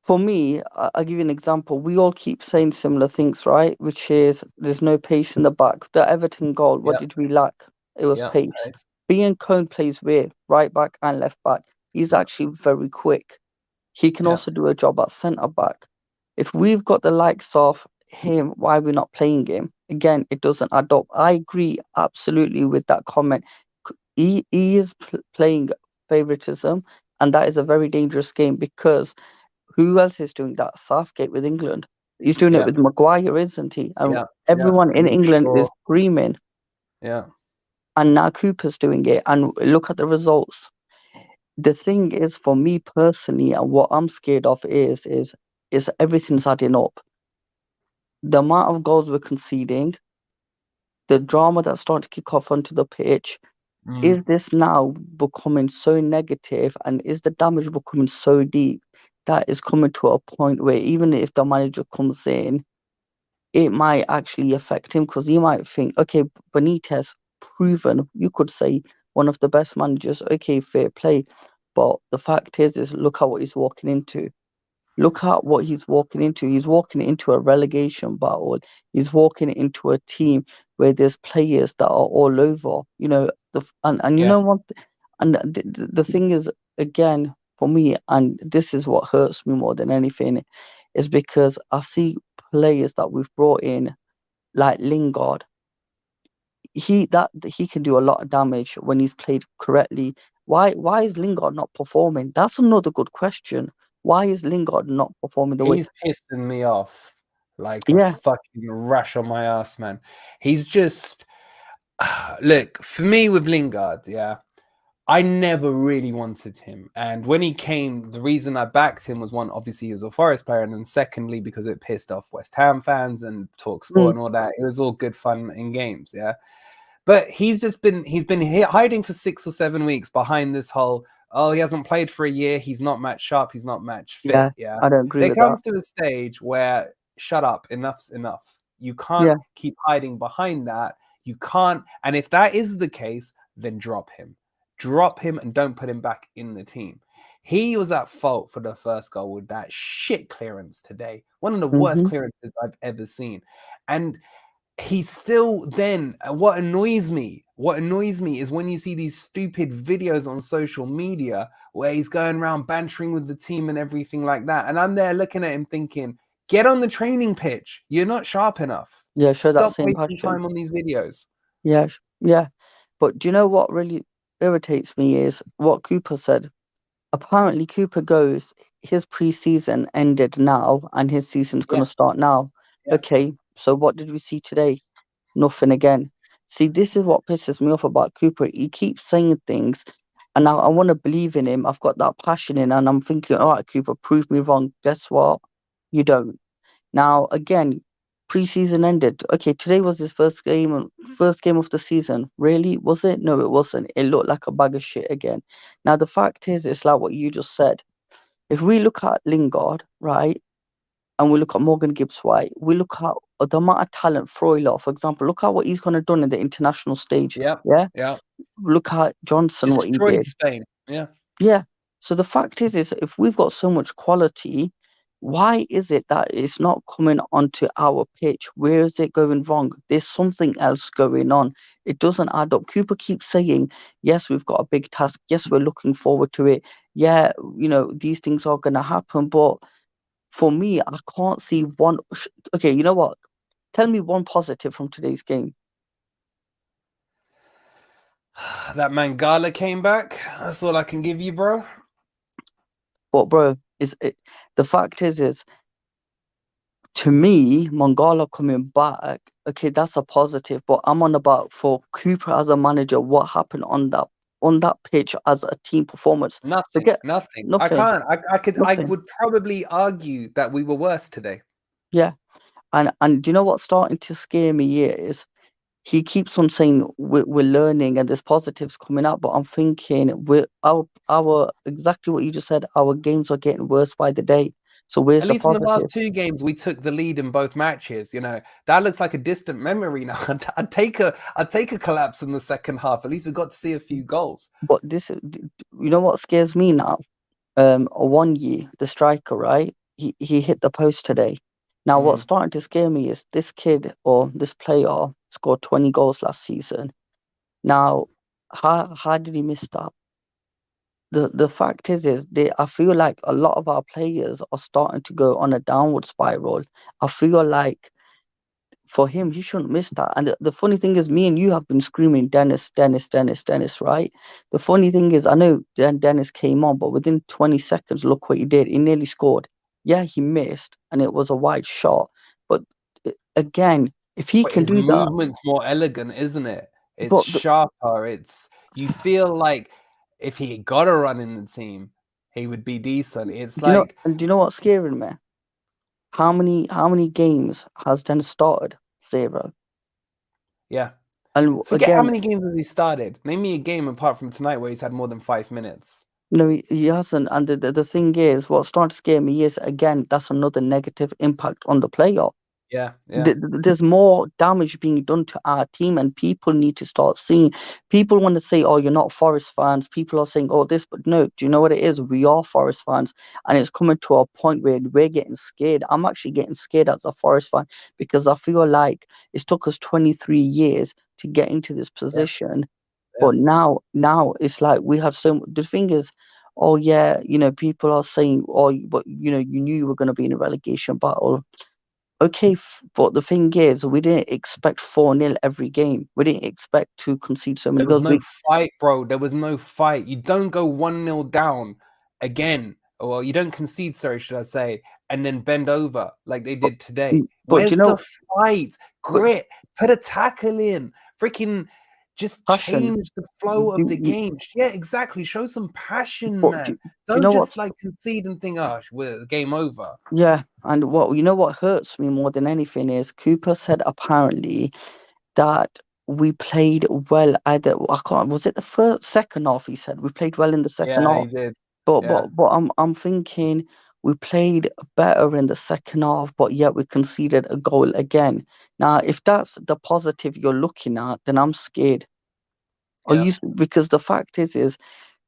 for me, I'll give you an example. We all keep saying similar things, right? Which is there's no pace in the back. The Everton goal, what did we lack? It was pace. Being Cone plays with right back and left back. He's actually very quick. He can also do a job at centre back. If we've got the likes of him, why are we not playing him? Again, it doesn't add up. I agree absolutely with that comment. He is playing favoritism, and that is a very dangerous game because who else is doing that? Southgate with England. He's doing it with Maguire, isn't he? And everyone in England is screaming. Yeah. And now Cooper's doing it. And look at the results. The thing is, for me personally, and what I'm scared of is everything's adding up. The amount of goals we're conceding, the drama that's starting to kick off onto the pitch, is this now becoming so negative, and is the damage becoming so deep that is coming to a point where even if the manager comes in, it might actually affect him because he might think, okay, Benitez, proven, you could say one of the best managers, okay, fair play. But the fact is look at what he's walking into. Look at what he's walking into. He's walking into a relegation battle. He's walking into a team where there's players that are all over. You know, and you know what? And the thing is, again, for me, and this is what hurts me more than anything, is because I see players that we've brought in, like Lingard. He can do a lot of damage when he's played correctly. Why is Lingard not performing? That's another good question. Why is Lingard not performing the way? He's pissing me off like a Yeah. fucking rash on my ass, man. He's just look, for me with Lingard, yeah, I never really wanted him. And when he came, the reason I backed him was one, obviously he was a Forest player, and then secondly, because it pissed off West Ham fans and TalkSport and all that. It was all good fun in games, yeah. But he's been hiding for 6 or 7 weeks behind this whole, oh, he hasn't played for a year, he's not match sharp, he's not match fit. Yeah. I don't agree There with comes that. to a stage where shut up, enough's enough. You can't keep hiding behind that. You can't, and if that is the case, then drop him. Drop him and don't put him back in the team. He was at fault for the first goal with that shit clearance today. One of the worst clearances I've ever seen. And he's still then, what annoys me is when you see these stupid videos on social media where he's going around bantering with the team and everything like that. And I'm there looking at him thinking, get on the training pitch. You're not sharp enough. Yeah, show Stop that same wasting passion. time on these videos. Yeah. But do you know what really irritates me is what Cooper said. Apparently, Cooper goes, his pre-season ended now, and his season's going to start now. Yeah. Okay, so what did we see today? Nothing again. See, this is what pisses me off about Cooper. He keeps saying things, and I want to believe in him. I've got that passion in, and I'm thinking, all right, Cooper, prove me wrong. Guess what? You don't. Now, again, preseason ended. Okay, today was his first game of the season. Really? Was it? No, it wasn't. It looked like a bag of shit again. Now, the fact is, it's like what you just said. If we look at Lingard, right, and we look at Morgan Gibbs-White, we look at the amount of talent Freuler, for example, look at what he's going to done in the international stage. Yeah. Look at Johnson, what he Destroyed did. Spain. Yeah. Yeah. So the fact is if we've got so much quality, why is it that it's not coming onto our pitch? Where is it going wrong? There's something else going on. It doesn't add up. Cooper keeps saying, yes, we've got a big task. Yes, we're looking forward to it. Yeah, these things are going to happen. But for me, I can't see one. Okay, you know what? Tell me one positive from today's game. That Mangala came back. That's all I can give you, bro. But bro, the fact is to me, Mangala coming back, okay, that's a positive. But I'm on about for Cooper as a manager, what happened on that pitch as a team performance? Nothing. I can't. I would probably argue that we were worse today. Yeah. And do you know what's starting to scare me here is he keeps on saying we're learning and there's positives coming out, but I'm thinking our exactly what you just said, our games are getting worse by the day. So where's At the least in the positive? last 2 games, we took the lead in both matches. That looks like a distant memory now. I'd take a collapse in the second half. At least we got to see a few goals. But what scares me now? One the striker, right? He hit the post today. Now, what's starting to scare me is this kid or this player scored 20 goals last season. Now, how did he miss that? The fact is I feel like a lot of our players are starting to go on a downward spiral. I feel like for him, he shouldn't miss that. And the funny thing is, me and you have been screaming, Dennis, Dennis, Dennis, Dennis, right? The funny thing is, I know Dennis came on, but within 20 seconds, look what he did. He nearly scored. Yeah, he missed, and it was a wide shot. But again, if he can do that, his movement's more elegant, isn't it? It's sharper. You feel like if he got a run in the team, he would be decent. It's like, and do you know what's scaring me? How many games has Dennis started? 0. Yeah. And forget again, how many games has he started. Name me a game apart from tonight where he's had more than 5 minutes. No, he hasn't. And the thing is, what's starting to scare me is, again, that's another negative impact on the player. Yeah. There's more damage being done to our team, and people need to start seeing. People want to say, oh, you're not Forest fans. People are saying, oh, this, but no, do you know what it is? We are Forest fans, and it's coming to a point where we're getting scared. I'm actually getting scared as a Forest fan because I feel like it's took us 23 years to get into this position. Yeah. But now it's like we have the thing is, oh yeah, people are saying, oh, but you knew you were going to be in a relegation battle. Okay, but the thing is, we didn't expect 4-0 every game. We didn't expect to concede so many There was goals. no fight, bro. There was no fight. You don't go 1-0 down again. Well, you don't concede, sorry, should I say, and then bend over like they did today. But Where's the fight? Grit. Put a tackle in. Freaking just passion. change the flow of the game. Yeah, exactly. Show some passion, But man. do you Don't know just what? like concede and think, oh, we're game over. Yeah, and what hurts me more than anything is Cooper said apparently that we played well. Either I can't. Was it the second half? He said we played well in the second Yeah, half. he did. But Yeah. I'm thinking we played better in the second half, but yet we conceded a goal again. Now, if that's the positive you're looking at, then I'm scared. Because the fact is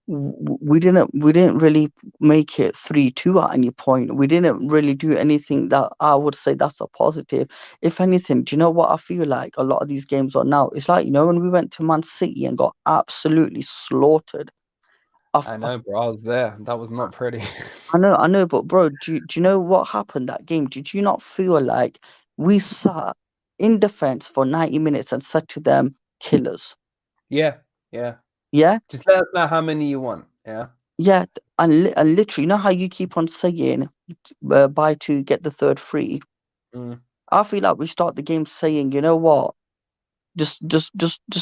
we didn't really make it 3-2 at any point. We didn't really do anything that I would say that's a positive. If anything, do you know what I feel like a lot of these games are now? It's like, when we went to Man City and got absolutely slaughtered. I know, bro. I was there. That was not pretty. I know, but bro, do you know what happened that game? Did you not feel like we sat in defense for 90 minutes and said to them, killers? Yeah. Yeah? Just let us know how many you want. Yeah. Yeah, and literally, you know how you keep on saying, buy two, get the third free? I feel like we start the game saying, you know what? Just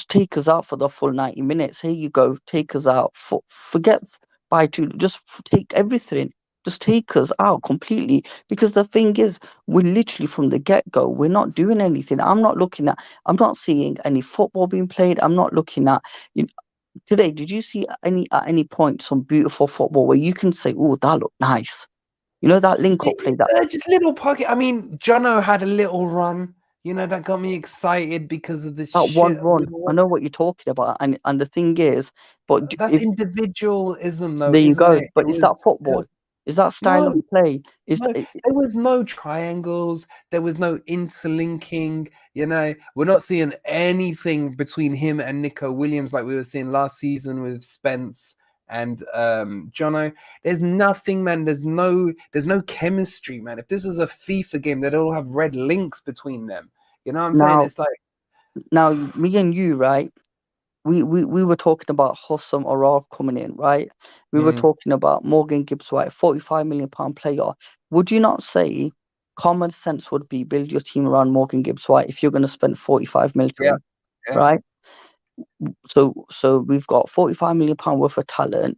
take us out for the full 90 minutes. Here you go, take us out. Forget buy two, just take everything. Just take us out completely. Because the thing is, we're literally from the get-go, we're not doing anything. I'm not seeing any football being played. I'm not looking at today. Did you see at any point some beautiful football where you can say, oh, that looked nice? That link-up play that just little pocket. I mean, Jono had a little run, that got me excited because of the that one shit. run. I know what you're talking about, and the thing is, but That's individualism, though, there you isn't go. it? But is that football? Is that style of No, play? there was no triangles. There was no interlinking. We're not seeing anything between him and Nico Williams like we were seeing last season with Spence and Jono. There's nothing, man. There's no chemistry, man. If this was a FIFA game, they'd all have red links between them. You know what I'm saying? It's like now me and you, right? We were talking about Hossam Arar coming in, right? We were talking about Morgan Gibbs-White, £45 million player. Would you not say common sense would be build your team around Morgan Gibbs-White if you're going to spend 45 million, right? So we've got £45 million worth of talent.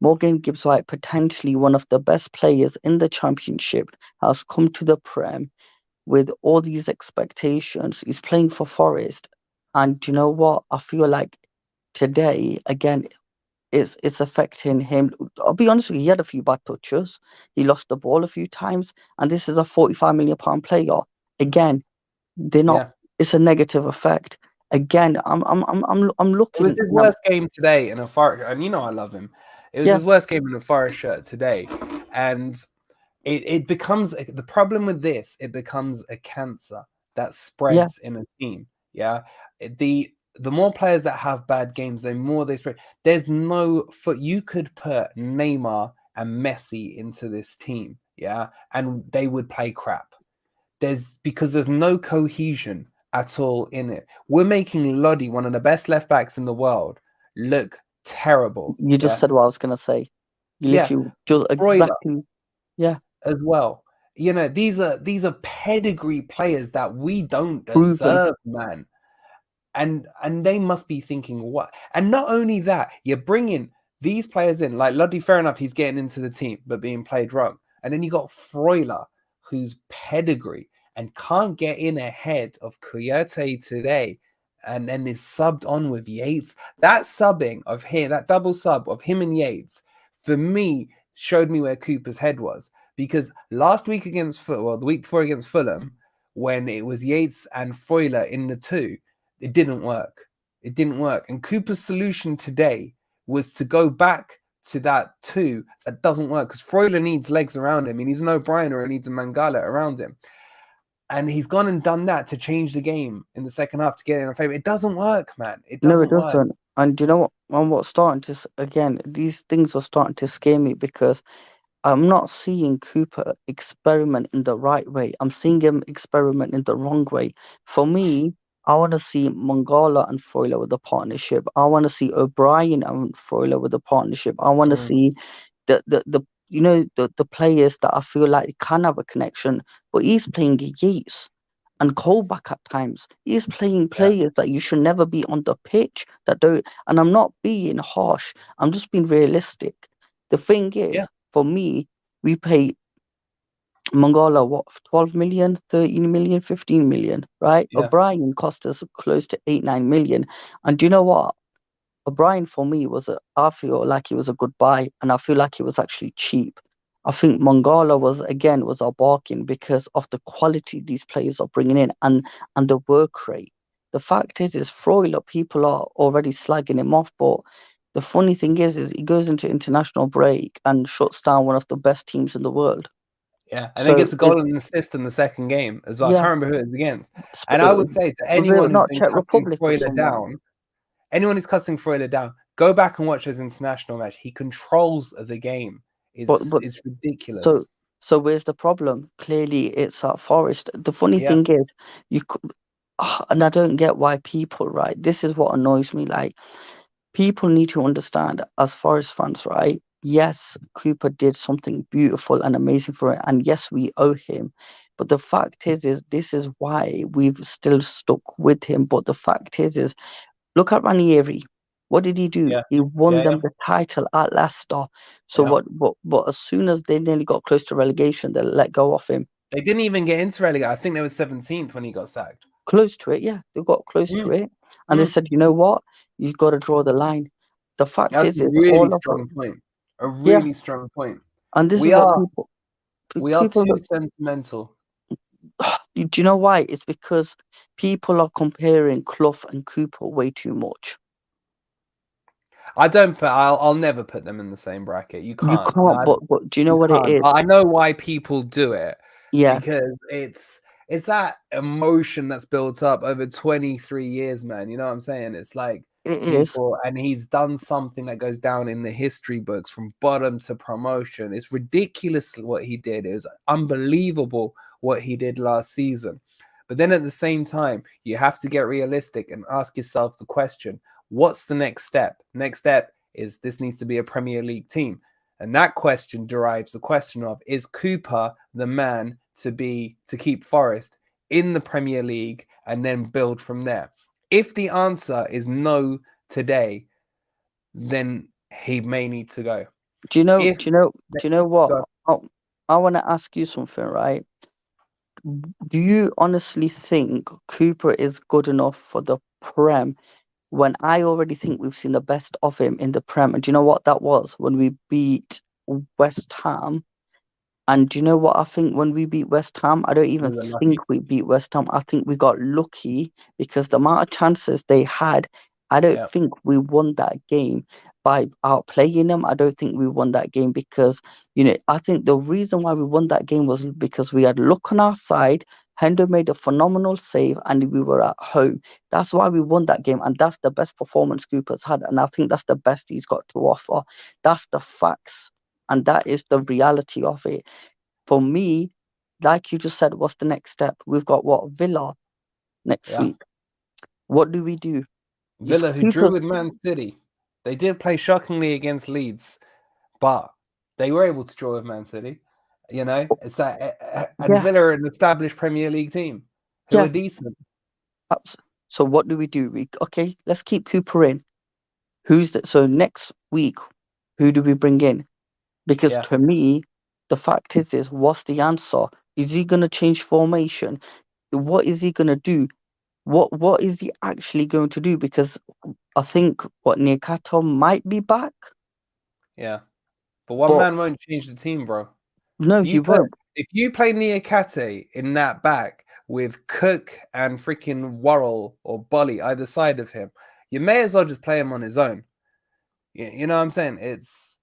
Morgan Gibbs-White, potentially one of the best players in the Championship, has come to the Prem with all these expectations. He's playing for Forest. And do you know what? I feel like today, again, it's affecting him. I'll be honest with you, he had a few bad touches. He lost the ball a few times. And this is a £45 million player. Again, they're not. Yeah. It's a negative effect. Again, I'm looking. It was his worst game today in a Forest, and I love him. It was his worst game in a Forest shirt today, and it becomes the problem with this. It becomes a cancer that spreads in a team. Yeah, the more players that have bad games, the more they spread. There's no foot. You could put Neymar and Messi into this team, and they would play crap. Because there's no cohesion at all in it. We're making Lodi, one of the best left backs in the world, look terrible. You just said what I was gonna say. Literally, just exactly. Yeah. As well. These are pedigree players that we don't deserve, man. And they must be thinking what? And not only that, you're bringing these players in, like Lodi, fair enough, he's getting into the team, but being played wrong. And then you got Freuler, who's pedigree and can't get in ahead of Coyote today, and then is subbed on with Yates. That subbing of him, that double sub of him and Yates, for me, showed me where Cooper's head was. Because last week the week before against Fulham, when it was Yates and Freuler in the two, it didn't work. It didn't work. And Cooper's solution today was to go back to that two that doesn't work, because Freuler needs legs around him. He needs an O'Brien or he needs a Mangala around him. And he's gone and done that to change the game in the second half to get in our favor. It doesn't work, man. It doesn't work. And you know what? And what's starting to again, these things are starting to scare me because I'm not seeing Cooper experiment in the right way. I'm seeing him experiment in the wrong way. For me, I want to see Mangala and Freuler with a partnership. I want to see O'Brien and Freuler with a partnership. I want to see the the players that I feel like can have a connection. But he's playing Yates and Colback at times. He's playing players that you should never be on the pitch that don't. And I'm not being harsh. I'm just being realistic. The thing is, for me, we pay Mangala what 12 million, 13 million, 15 million, right? Yeah. O'Brien cost us close to 8-9 million. And do you know what? O'Brien for me I feel like he was a good buy, and I feel like he was actually cheap. I think Mangala was our bargain because of the quality these players are bringing in and the work rate. The fact is Freuler, people are already slagging him off, but the funny thing is he goes into international break and shuts down one of the best teams in the world. Yeah, and then gets a goal and an assist in the second game as well. I can't remember who it was against. And I would say to anyone who's been cutting Freuler down, anyone who's cussing Freuler down, go back and watch his international match. He controls the game. It's ridiculous. So where's the problem? Clearly, it's at Forest. The funny thing is, and I don't get why people, right? This is what annoys me. Like, people need to understand, as Forest fans, right? Yes, Cooper did something beautiful and amazing for it, and yes, we owe him. But the fact is this is why we've still stuck with him. But the fact is look at Ranieri. What did he do? He won them the title at Leicester. So what? As soon as they nearly got close to relegation, they let go of him. They didn't even get into relegation. I think they were 17th when he got sacked. Close to it, yeah. They got close to it, and they said, you know what? You've got to draw the line. The fact That's is a really strong point. A really strong point. And this is what we are too sentimental. Do you know why? It's because people are comparing Clough and Cooper way too much. I'll never put them in the same bracket. You can't. You can't. But do you know what it is? I know why people do it. Yeah. Because it's that emotion that's built up over 23 years, man. You know what I'm saying? It's like people, and he's done something that goes down in the history books from bottom to promotion. It's ridiculous what he did. It was unbelievable what he did last season. But then at the same time, you have to get realistic and ask yourself the question, what's the next step? Next step is this needs to be a Premier League team. And that question derives the question of, is Cooper the man to keep Forest in the Premier League and then build from there? If the answer is no today, then he may need to go. Do you know what? I want to ask you something, right? Do you honestly think Cooper is good enough for the Prem when I already think we've seen the best of him in the Prem? And do you know what that was? When we beat West Ham. And do you know what I think when we beat West Ham? I don't even think we beat West Ham. I think we got lucky because the amount of chances they had, I don't think we won that game by outplaying them. I don't think we won that game because, I think the reason why we won that game was because we had luck on our side. Hendo made a phenomenal save and we were at home. That's why we won that game. And that's the best performance Cooper's had. And I think that's the best he's got to offer. That's the facts. And that is the reality of it. For me, like you just said, what's the next step? We've got Villa next week. What do we do? Villa, who drew with Man City. They did play shockingly against Leeds, but they were able to draw with Man City. It's and Villa are an established Premier League team who are decent. So what do we do? Let's keep Cooper in. So next week, who do we bring in? Because to me, the fact is what's the answer? Is he going to change formation? What is he going to do? What is he actually going to do? Because I think Niakato might be back. Yeah. But one man won't change the team, bro. No, he won't. If you play Niakate in that back with Cook and freaking Worrell or Bolly either side of him, you may as well just play him on his own. You know what I'm saying? It's...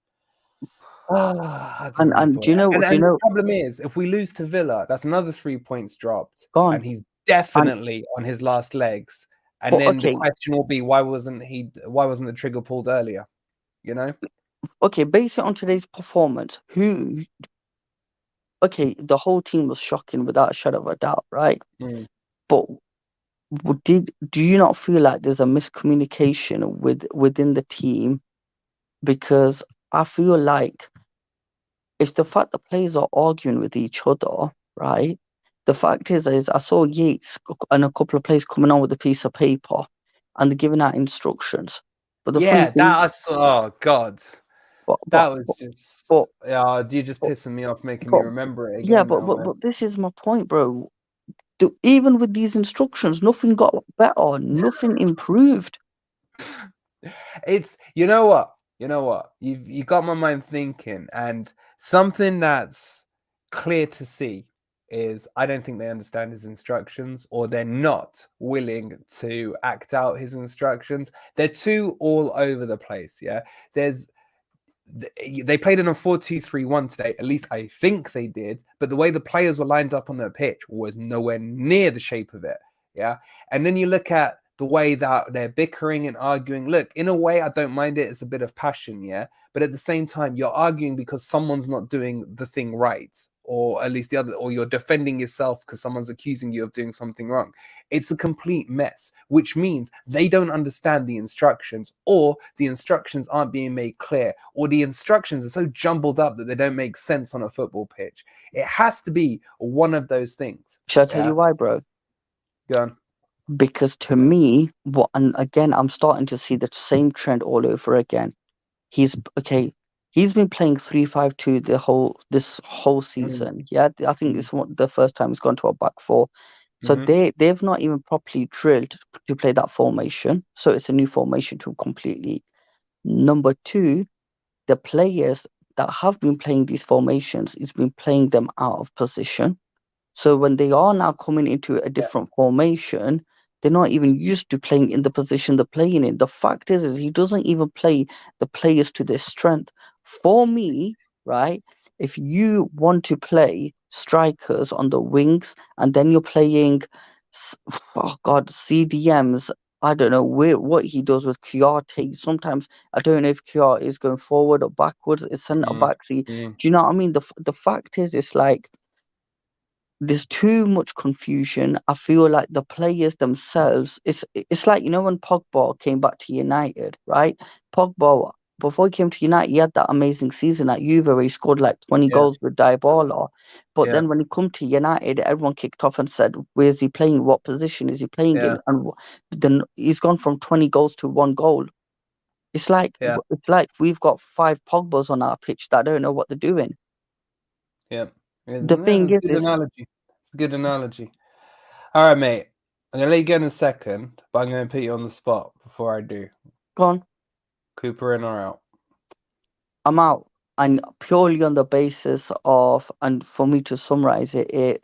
And do you know? The problem is, if we lose to Villa, that's another 3 points dropped, and he's definitely on his last legs. And But then the okay, question will be, why wasn't the trigger pulled earlier? You know? okay, based on today's performance, the whole team was shocking without a shadow of a doubt, right? But do you not feel like there's a miscommunication within the team? Because I feel like it's the fact the players are arguing with each other, right? The fact is I saw Yates and a couple of players coming on with a piece of paper and they're giving out instructions. But the funny Yeah, thing, that I saw. Oh God, but that was just. but Yeah, you're just but, pissing me off, making me but remember it yeah, again now, man. but this is my point, bro. Even with these instructions, nothing got better, nothing improved. It's you know what you got my mind thinking, and something that's clear to see is I don't think they understand his instructions, or they're not willing to act out his instructions. They're too all over the place. Yeah, they played in a 4-2-3-1 today. At least I think they did. But the way the players were lined up on the pitch was nowhere near the shape of it. Yeah. And then you look at the way that they're bickering and arguing. Look, in a way, I don't mind it. It's a bit of passion. Yeah. But at the same time, you're arguing because someone's not doing the thing right. Or at least the other, or you're defending yourself because someone's accusing you of doing something wrong. It's a complete mess, which means they don't understand the instructions, or the instructions aren't being made clear, or the instructions are so jumbled up that they don't make sense on a football pitch. It has to be one of those things. Shall I tell you why, bro? Go on. Because to me, and again, I'm starting to see the same trend all over again. He's been playing 3-5-2 this whole season. Yeah, I think this is the first time he's gone to a back four. So they've not even properly drilled to play that formation. So it's a new formation to completely. Number two, the players that have been playing these formations is been playing them out of position. So when they are now coming into a different formation, they're not even used to playing in the position they're playing in. The fact is he doesn't even play the players to their strength. For me, right, if you want to play strikers on the wings and then you're playing, CDMs, I don't know what he does with Kiyate. Sometimes I don't know if Kiyate is going forward or backwards. It's centre back. Do you know what I mean? The fact is, it's like there's too much confusion. I feel like the players themselves, it's like, when Pogba came back to United, right? Pogba, before he came to United, he had that amazing season at Juve where he scored like 20 goals with Dybala. But then when he come to United, everyone kicked off and said, where's he playing? What position is he playing in? And then he's gone from 20 goals to 1 goal. It's like we've got 5 Pogbas on our pitch that don't know what they're doing. Yeah. The thing is, it's a good analogy. All right, mate. I'm gonna let you go in a second, but I'm gonna put you on the spot before I do. Go on. Cooper in or out? I'm out, and purely on the basis of, and for me to summarize it,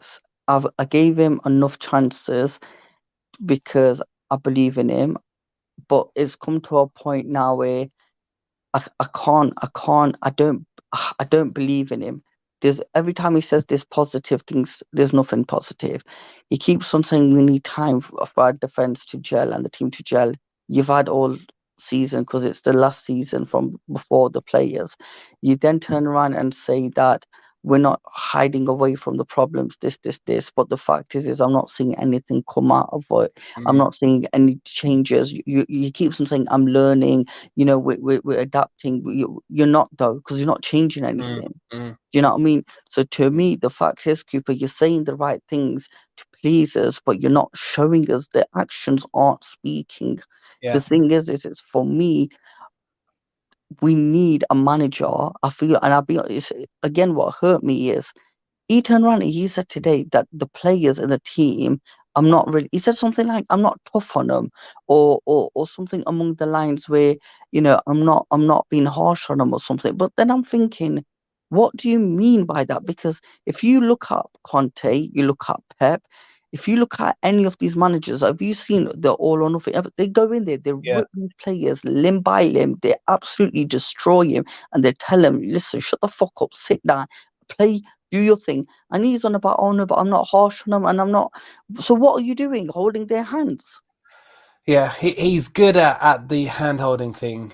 I gave him enough chances because I believe in him, but it's come to a point now where I don't believe in him. There's every time he says there's positive things, there's nothing positive. He keeps on saying we need time for our defense to gel and the team to gel. You've had all season because it's the last season from before the players. You then turn around and say that we're not hiding away from the problems, this. But the fact is I'm not seeing anything come out of it. I'm not seeing any changes. You keep on saying I'm learning, we're adapting. You're not, though, because you're not changing anything. Do you know what I mean? So to me, the fact is, Cooper, you're saying the right things to please us, but you're not showing us. The actions aren't speaking. The thing is it's for me, we need a manager. I feel, and I'll be honest, again, what hurt me is he turned around and he said today that the players in the team, I'm not really, he said something like, I'm not tough on them, or something along the lines where, I'm not being harsh on them or something. But then I'm thinking, what do you mean by that? Because if you look at Conte, you look at Pep, if you look at any of these managers, have you seen the all or nothing? They go in there, they rip these players limb by limb, they absolutely destroy him, and they tell him, listen, shut the fuck up, sit down, play, do your thing. And he's on about, oh no, but I'm not harsh on them, and I'm not. So what are you doing? Holding their hands? Yeah, he's good at the hand-holding thing,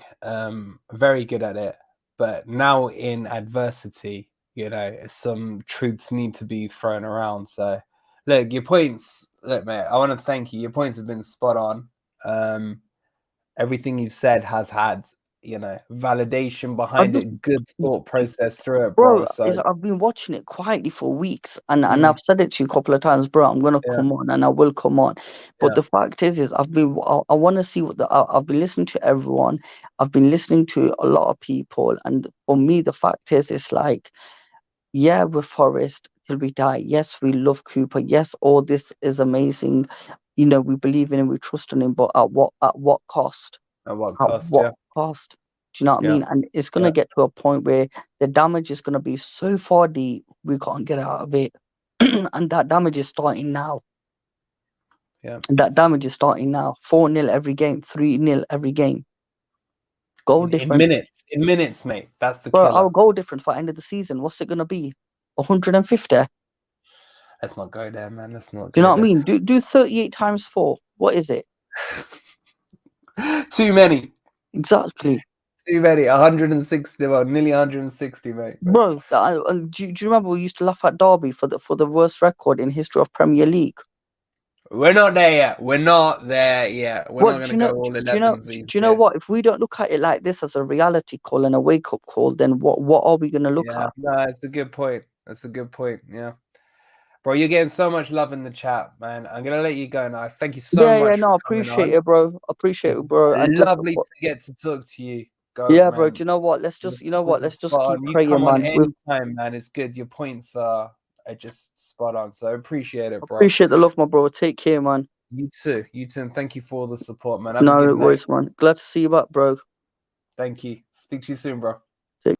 very good at it. But now in adversity, some truths need to be thrown around. So, look, your points, look, mate, I want to thank you. Your points have been spot on. Everything you've said has had, validation behind it, good thought process through it, bro. So, I've been watching it quietly for weeks, and mm, I've said it to you a couple of times, bro. I'm gonna yeah, come on, and I will come on. But yeah, the fact is I want to see I've been listening to everyone. I've been listening to a lot of people, and for me, the fact is, it's like, yeah, we're Forest till we die. Yes, we love Cooper. Yes, all this is amazing. We believe in him, we trust in him, but at what cost? at what At cost? what Yeah, cost? Do you know what I yeah, mean? And it's gonna yeah, get to a point where the damage is gonna be so far deep we can't get out of it. And that damage is starting now. yeah. And that damage is starting now. 4-0 every game, 3-0 every game. Goal In difference. minutes, mate. That's the Bro, killer. our goal difference for end of the season, what's it gonna be? 150? Do Let's not go there, man. Let's not you know go what I there. mean? Do 38 times 4. What is it? Too many. Exactly. Too many. 160. Well, nearly 160, mate. But Bro, do you remember we used to laugh at Derby for the worst record in history of Premier League? we're not there yet. We're not there yet. We're not What going do to you know? go all Do you know? 11s Do each you know year. what? If we don't look at it like this as a reality call and a wake up call, then what are we gonna look Yeah, at? no, it's a good point. That's a good point. Yeah. Bro, you're getting so much love in the chat, man. I'm going to let you go now. Thank you so Yeah, much for no, coming appreciate on. it, bro. Appreciate It's it, bro. And just lovely to get to talk to you, Goat, yeah, bro. Do man. you know what? Let's The just points are let's just spot keep on. You praying, come on man. We anytime, man. It's good. Your points are just spot on. So I appreciate it, bro. appreciate the love, my bro. Take care, man. You too. You too. And thank you for all the support, man. Have a No good night. worries, man. Glad to see you back, bro. Thank you. Speak to you soon, bro. Take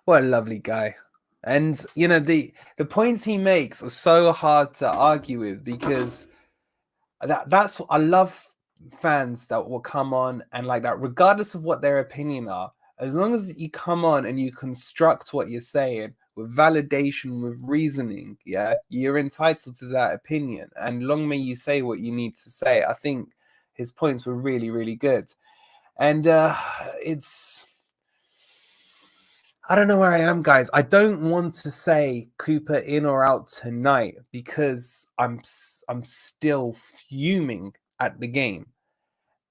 What a lovely guy. And the points he makes are so hard to argue with, because that's I love fans that will come on and like that, regardless of what their opinion are. As long as you come on and you construct what you're saying with validation, with reasoning, yeah, you're entitled to that opinion. And long may you say what you need to say. I think his points were really, really good. And I don't know where I am, guys. I don't want to say Cooper in or out tonight because I'm still fuming at the game,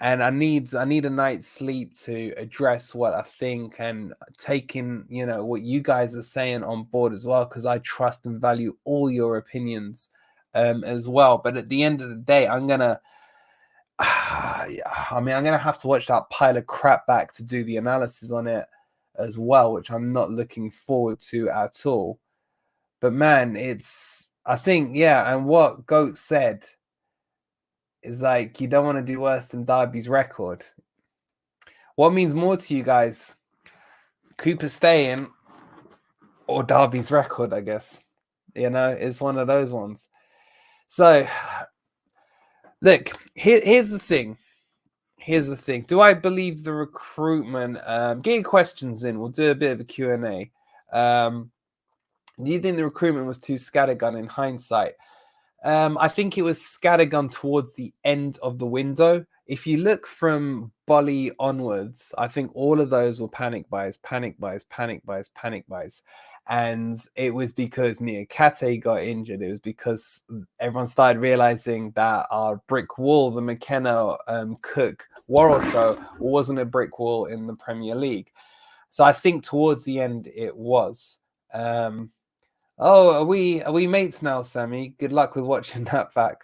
and I need a night's sleep to address what I think and taking what you guys are saying on board as well, because I trust and value all your opinions as well. But at the end of the day, I'm gonna have to watch that pile of crap back to do the analysis on it as well, which I'm not looking forward to at all. But man, I think, yeah, and what Goat said is like, you don't want to do worse than Derby's record. What means more to you guys? Cooper staying or Derby's record, I guess. It's one of those ones. So, look, here's the thing. Here's the thing. Do I believe the recruitment? Get your questions in. We'll do a bit of a Q&A. Do you think the recruitment was too scattergun in hindsight? I think it was scattergun towards the end of the window. If you look from Bolly onwards, I think all of those were panic buys. And it was because Niakate got injured. It was because everyone started realizing that our brick wall, the McKenna, Cook, Worrell show, wasn't a brick wall in the Premier League. So I think towards the end it was. Oh, are we mates now, Sammy? Good luck with watching that back.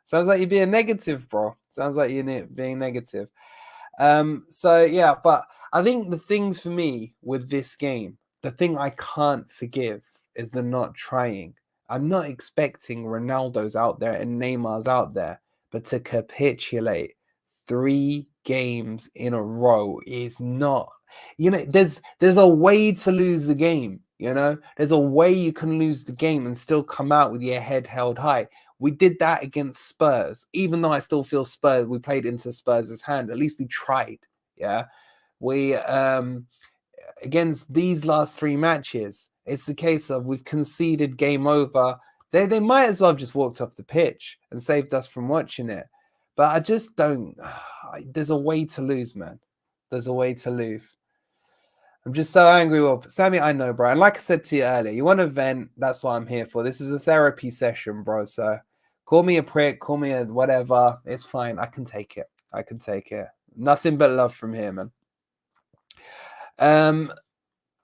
Sounds like you're being negative, bro. Sounds like you're being negative. So yeah, but I think the thing for me with this game, the thing I can't forgive is the not trying. I'm not expecting Ronaldo's out there and Neymar's out there, but to capitulate 3 games in a row is not. There's a way to lose the game. There's a way you can lose the game and still come out with your head held high. We did that against Spurs, even though I still feel we played into Spurs' hand. At least we tried. Yeah. We against these last 3 matches, it's the case of we've conceded, game over. They might as well have just walked off the pitch and saved us from watching it. But I just don't. There's a way to lose, man. There's a way to lose. I'm just so angry with Sammy. I know, bro. And like I said to you earlier, you want to vent. That's what I'm here for. This is a therapy session, bro. So call me a prick, call me a whatever. It's fine. I can take it. I can take it. Nothing but love from here, man.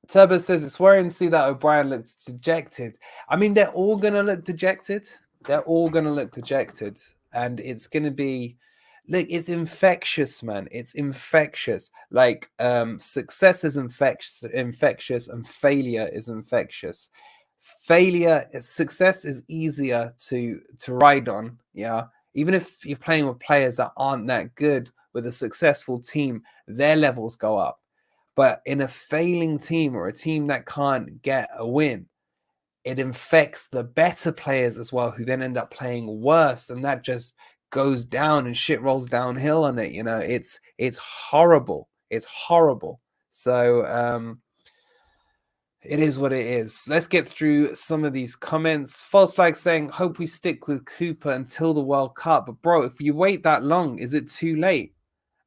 Turbo says it's worrying to see that O'Brien looks dejected. I mean, they're all gonna look dejected. They're all gonna look dejected, and it's gonna be. Look, it's infectious, man. It's infectious. Like success is infectious, and failure is infectious. Success is easier to ride on. Yeah, even if you're playing with players that aren't that good, with a successful team, their levels go up. But in a failing team or a team that can't get a win, it infects the better players as well, who then end up playing worse, and that just goes down and shit rolls downhill on it. You know, it's horrible. It's horrible. So it is what it is. Let's get through some of these comments. False Flag saying, hope we stick with Cooper until the World Cup. But bro, if you wait that long, is it too late?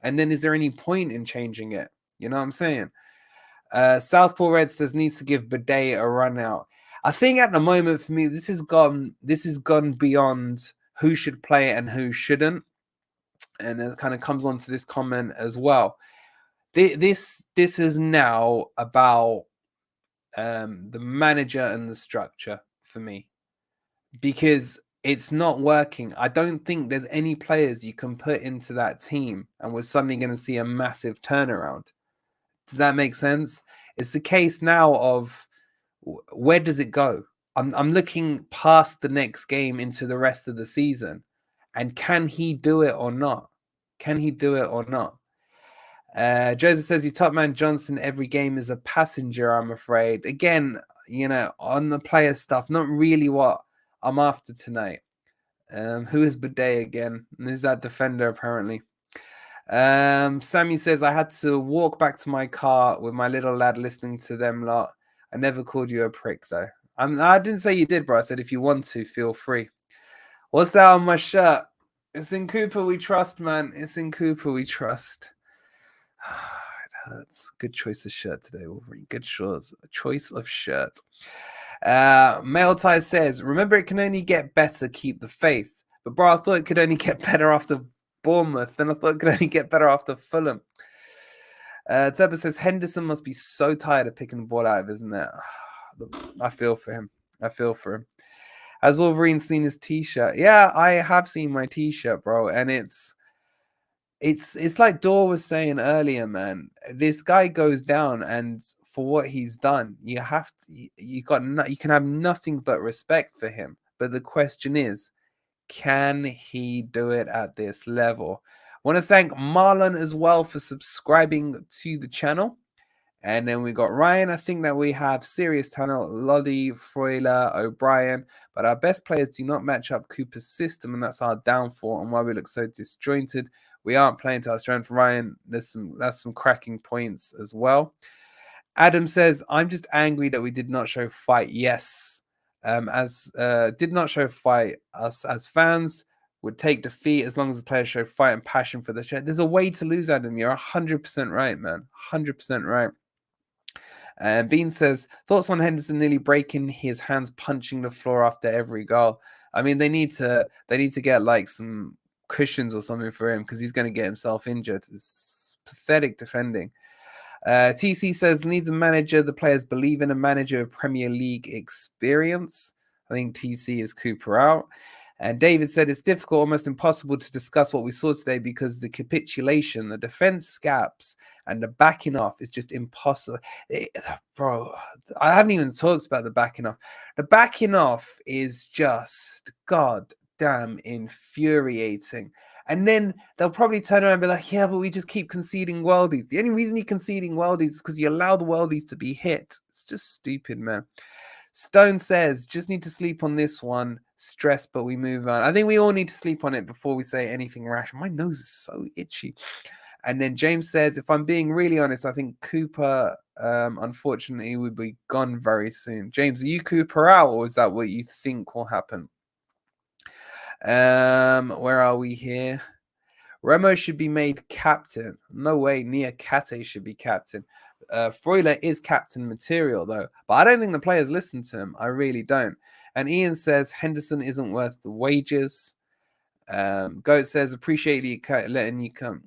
And then is there any point in changing it? You know what I'm saying? Southpaw Red says needs to give Bidet a run out. I think at the moment for me, this has gone beyond who should play and who shouldn't. And it kind of comes on to this comment as well. This is now about the manager and the structure for me, because it's not working. I don't think there's any players you can put into that team and we're suddenly going to see a massive turnaround. Does that make sense? It's the case now of where does it go? I'm looking past the next game into the rest of the season, and can he do it or not? Can he do it or not? Joseph says, "You top man Johnson every game is a passenger, I'm afraid." Again, you know, on the player stuff, not really what I'm after tonight. Who is Bidet again? Who's that defender apparently? Sammy says, I had to walk back to my car with my little lad listening to them lot. I never called you a prick though. I didn't say you did, bro. I said if you want to, feel free. What's that on my shirt? It's in Cooper we trust, man. It's in Cooper we trust. It hurts. Good choice of shirt today, Wolverine. Good choice of shirt. Male Tie says, remember it can only get better, keep the faith. But bro, I thought it could only get better after Bournemouth, then I thought it could only get better after Fulham. Turbo says Henderson must be so tired of picking the ball out of, isn't it? I feel for him. I feel for him. Has Wolverine seen his t-shirt? Yeah, I have seen my t-shirt, bro, and it's like Dor was saying earlier, man. This guy goes down, and for what he's done, you can have nothing but respect for him. But the question is, can he do it at this level? I want to thank Marlon as well for subscribing to the channel. And then we got Ryan. I think that we have serious talent, Lodi, Freuler, O'Brien. But our best players do not match up Cooper's system, and that's our downfall and why we look so disjointed. We aren't playing to our strength. Ryan, that's some cracking points as well. Adam says, I'm just angry that we did not show fight. Yes. Did not show fight. Us as fans would take defeat as long as the players show fight and passion for the show. There's a way to lose, Adam. You're 100% right, man. 100% right. Bean says, thoughts on Henderson nearly breaking his hands punching the floor after every goal. I mean, they need to get like some cushions or something for him, because he's going to get himself injured. It's pathetic defending. TC says, needs a manager the players believe in, a manager of Premier League experience. I think TC is Cooper out. And David said, it's difficult, almost impossible to discuss what we saw today because the capitulation, the defense gaps, and the backing off is just impossible. Bro, I haven't even talked about the backing off. The backing off is just goddamn infuriating. And then they'll probably turn around and be like, yeah, but we just keep conceding worldies. The only reason you're conceding worldies is because you allow the worldies to be hit. It's just stupid, man. Stone says, just need to sleep on this one. Stress, but we move on. I think we all need to sleep on it before we say anything rash. My nose is so itchy. And then James says, if I'm being really honest, I think Cooper, unfortunately, will be gone very soon. James, are you Cooper out, or is that what you think will happen? Where are we here? Remo should be made captain. No way, Nia Kate should be captain. Freuler is captain material, though. But I don't think the players listen to him. I really don't. And Ian says Henderson isn't worth the wages. Goat says, appreciate you letting you come.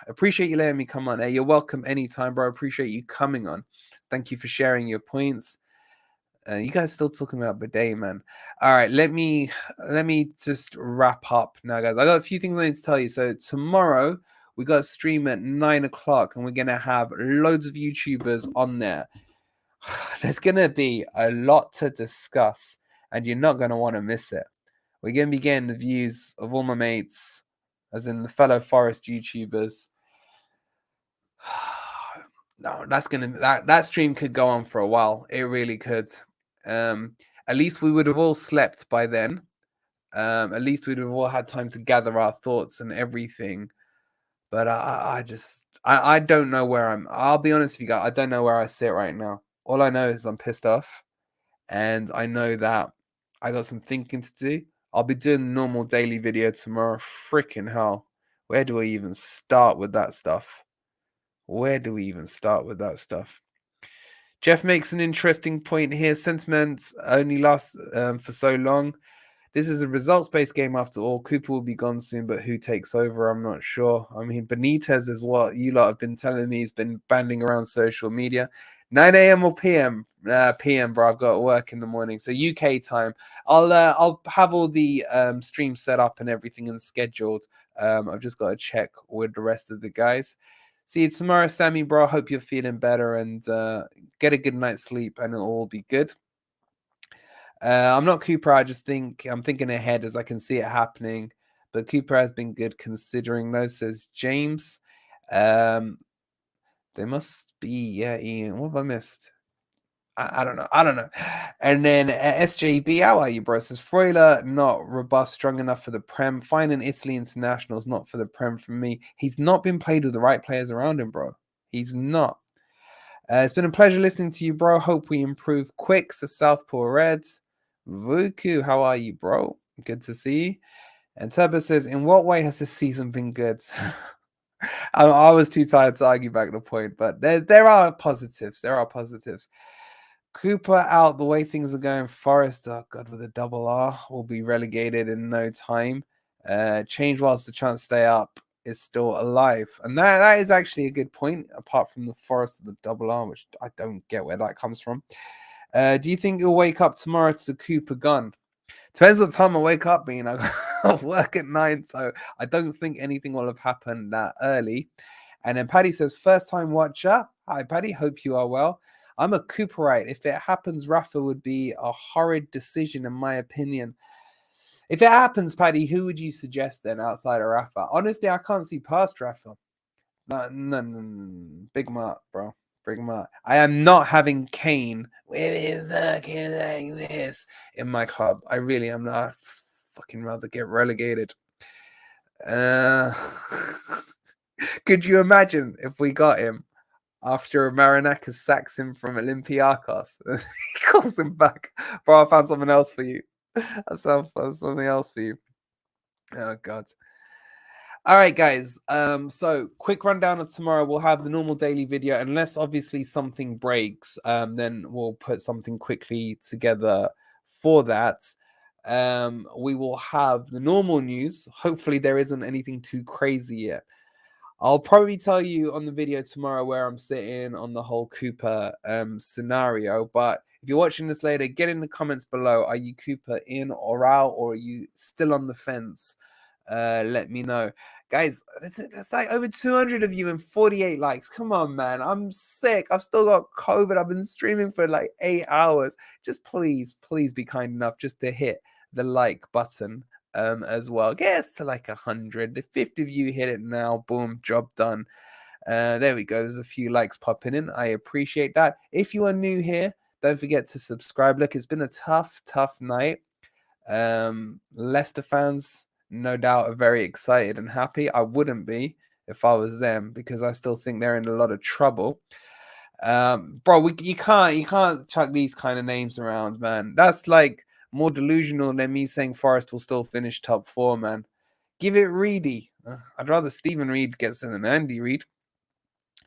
Appreciate you letting me come on. Hey, you're welcome anytime, bro. Appreciate you coming on. Thank you for sharing your points. You guys still talking about bidet, man. All right, let me just wrap up now, guys. I got a few things I need to tell you. So tomorrow we got a stream at 9 o'clock, and we're gonna have loads of YouTubers on there. There's gonna be a lot to discuss, and you're not gonna want to miss it. We're gonna be getting the views of all my mates, as in the fellow Forest YouTubers. No, that stream could go on for a while. It really could. At least we would have all slept by then. At least we'd have all had time to gather our thoughts and everything. But I don't know where I'll be honest with you guys. I don't know where I sit right now. All I know is I'm pissed off, and I know that I got some thinking to do. I'll be doing the normal daily video tomorrow. Freaking hell. Where do I even start with that stuff? Where do we even start with that stuff? Jeff makes an interesting point here. Sentiments only last for so long. This is a results-based game after all. Cooper will be gone soon, but who takes over? I'm not sure. I mean, Benitez is what you lot have been telling me. He's been banding around social media. 9 a.m. or p.m.? p.m., bro. I've got to work in the morning. So UK time. I'll have all the streams set up and everything and scheduled. I've just got to check with the rest of the guys. See you tomorrow, Sammy, bro. Hope you're feeling better and get a good night's sleep and it'll all be good. I'm not Cooper. I'm thinking ahead as I can see it happening. But Cooper has been good considering those, says James. They must be, Ian. What have I missed? I don't know. And then SJB, how are you, bro? Says Freuler, not robust, strong enough for the Prem. Fine in Italy internationals, not for the Prem from me. He's not been played with the right players around him, bro. He's not. It's been a pleasure listening to you, bro. Hope we improve quick. So Southpaw Reds. Vuku, how are you, bro? Good to see you. And Turbo says, in what way has this season been good? I was too tired to argue back the point, but there are positives. There are positives. Cooper out, the way things are going. Forest, oh God, with a double R, will be relegated in no time. Change whilst the chance to stay up is still alive. And that is actually a good point, apart from the Forest of the double R, which I don't get where that comes from. Do you think you'll wake up tomorrow to Cooper gone? Depends what time I wake up, being I work at 9, so I don't think anything will have happened that early. And then Paddy says, first time watcher. Hi, Paddy. Hope you are well. I'm a Cooperite. If it happens, Rafa would be a horrid decision, in my opinion. If it happens, Paddy, who would you suggest then outside of Rafa? Honestly, I can't see past Rafa. No. Big Mark, bro. Big Mark. I am not having Kane with his looking like this in my club. I really am not. I'd fucking rather get relegated. Could you imagine if we got him after Marinakis sacks him from Olympiacos? He calls him back. Bro, I found something else for you. I found something else for you. Oh, God. All right, guys. So quick rundown of tomorrow. We'll have the normal daily video, unless obviously something breaks. Then we'll put something quickly together for that. We will have the normal news. Hopefully there isn't anything too crazy yet. I'll probably tell you on the video tomorrow where I'm sitting on the whole Cooper scenario. But if you're watching this later, get in the comments below. Are you Cooper in or out, or are you still on the fence? Let me know. Guys, that's like over 200 of you and 48 likes. Come on, man. I'm sick. I've still got COVID. I've been streaming for like 8 hours. Just please be kind enough just to hit the like button as well. Get us to like 100. If 50 of you hit it now, boom, job done. There we go. There's a few likes popping in. I appreciate that. If you are new here, don't forget to subscribe. Look, it's been a tough night. Leicester fans, no doubt, are very excited and happy. I wouldn't be if I was them, because I still think they're in a lot of trouble. Bro, you can't chuck these kind of names around, man. That's like more delusional than me saying Forest will still finish top 4, man. Give it Reedy. I'd rather Stephen Reed gets in than Andy Reid.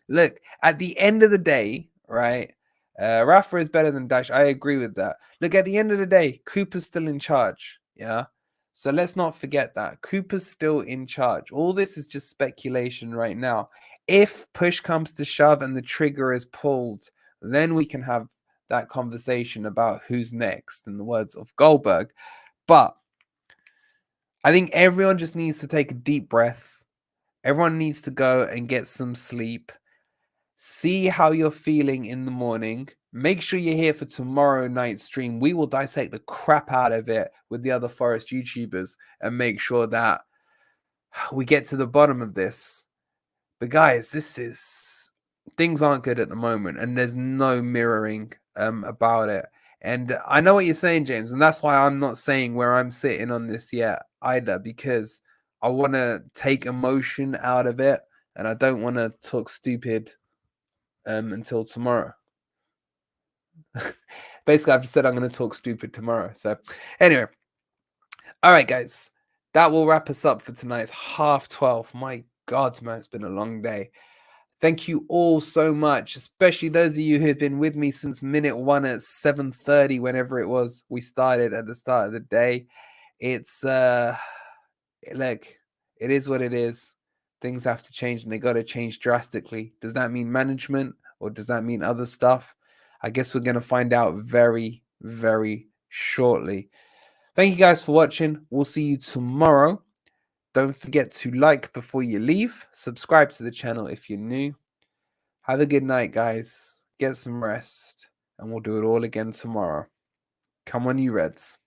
Look, at the end of the day, right? Rafa is better than Dash. I agree with that. Look, at the end of the day, Cooper's still in charge. Yeah. So let's not forget that. Cooper's still in charge. All this is just speculation right now. If push comes to shove and the trigger is pulled, then we can have that conversation about who's next, in the words of Goldberg. But I think everyone just needs to take a deep breath. Everyone needs to go and get some sleep. See how you're feeling in the morning. Make sure you're here for tomorrow night's stream. We will dissect the crap out of it with the other Forest YouTubers and make sure that we get to the bottom of this. But guys, things aren't good at the moment, and there's no mirroring about it. And I know what you're saying, James, and that's why I'm not saying where I'm sitting on this yet either, because I want to take emotion out of it, and I don't want to talk stupid until tomorrow. Basically, I've just said I'm going to talk stupid tomorrow. So anyway, all right, guys, that will wrap us up for tonight. It's 12:30. My God, man, it's been a long day. Thank you all so much, especially those of you who have been with me since minute 1 at 7:30, whenever it was we started at the start of the day. It's look, it is what it is. Things have to change, and they got to change drastically. Does that mean management, or does that mean other stuff? I guess we're going to find out very, very shortly. Thank you guys for watching. We'll see you tomorrow. Don't forget to like before you leave. Subscribe to the channel if you're new. Have a good night, guys. Get some rest, and we'll do it all again tomorrow. Come on, you Reds.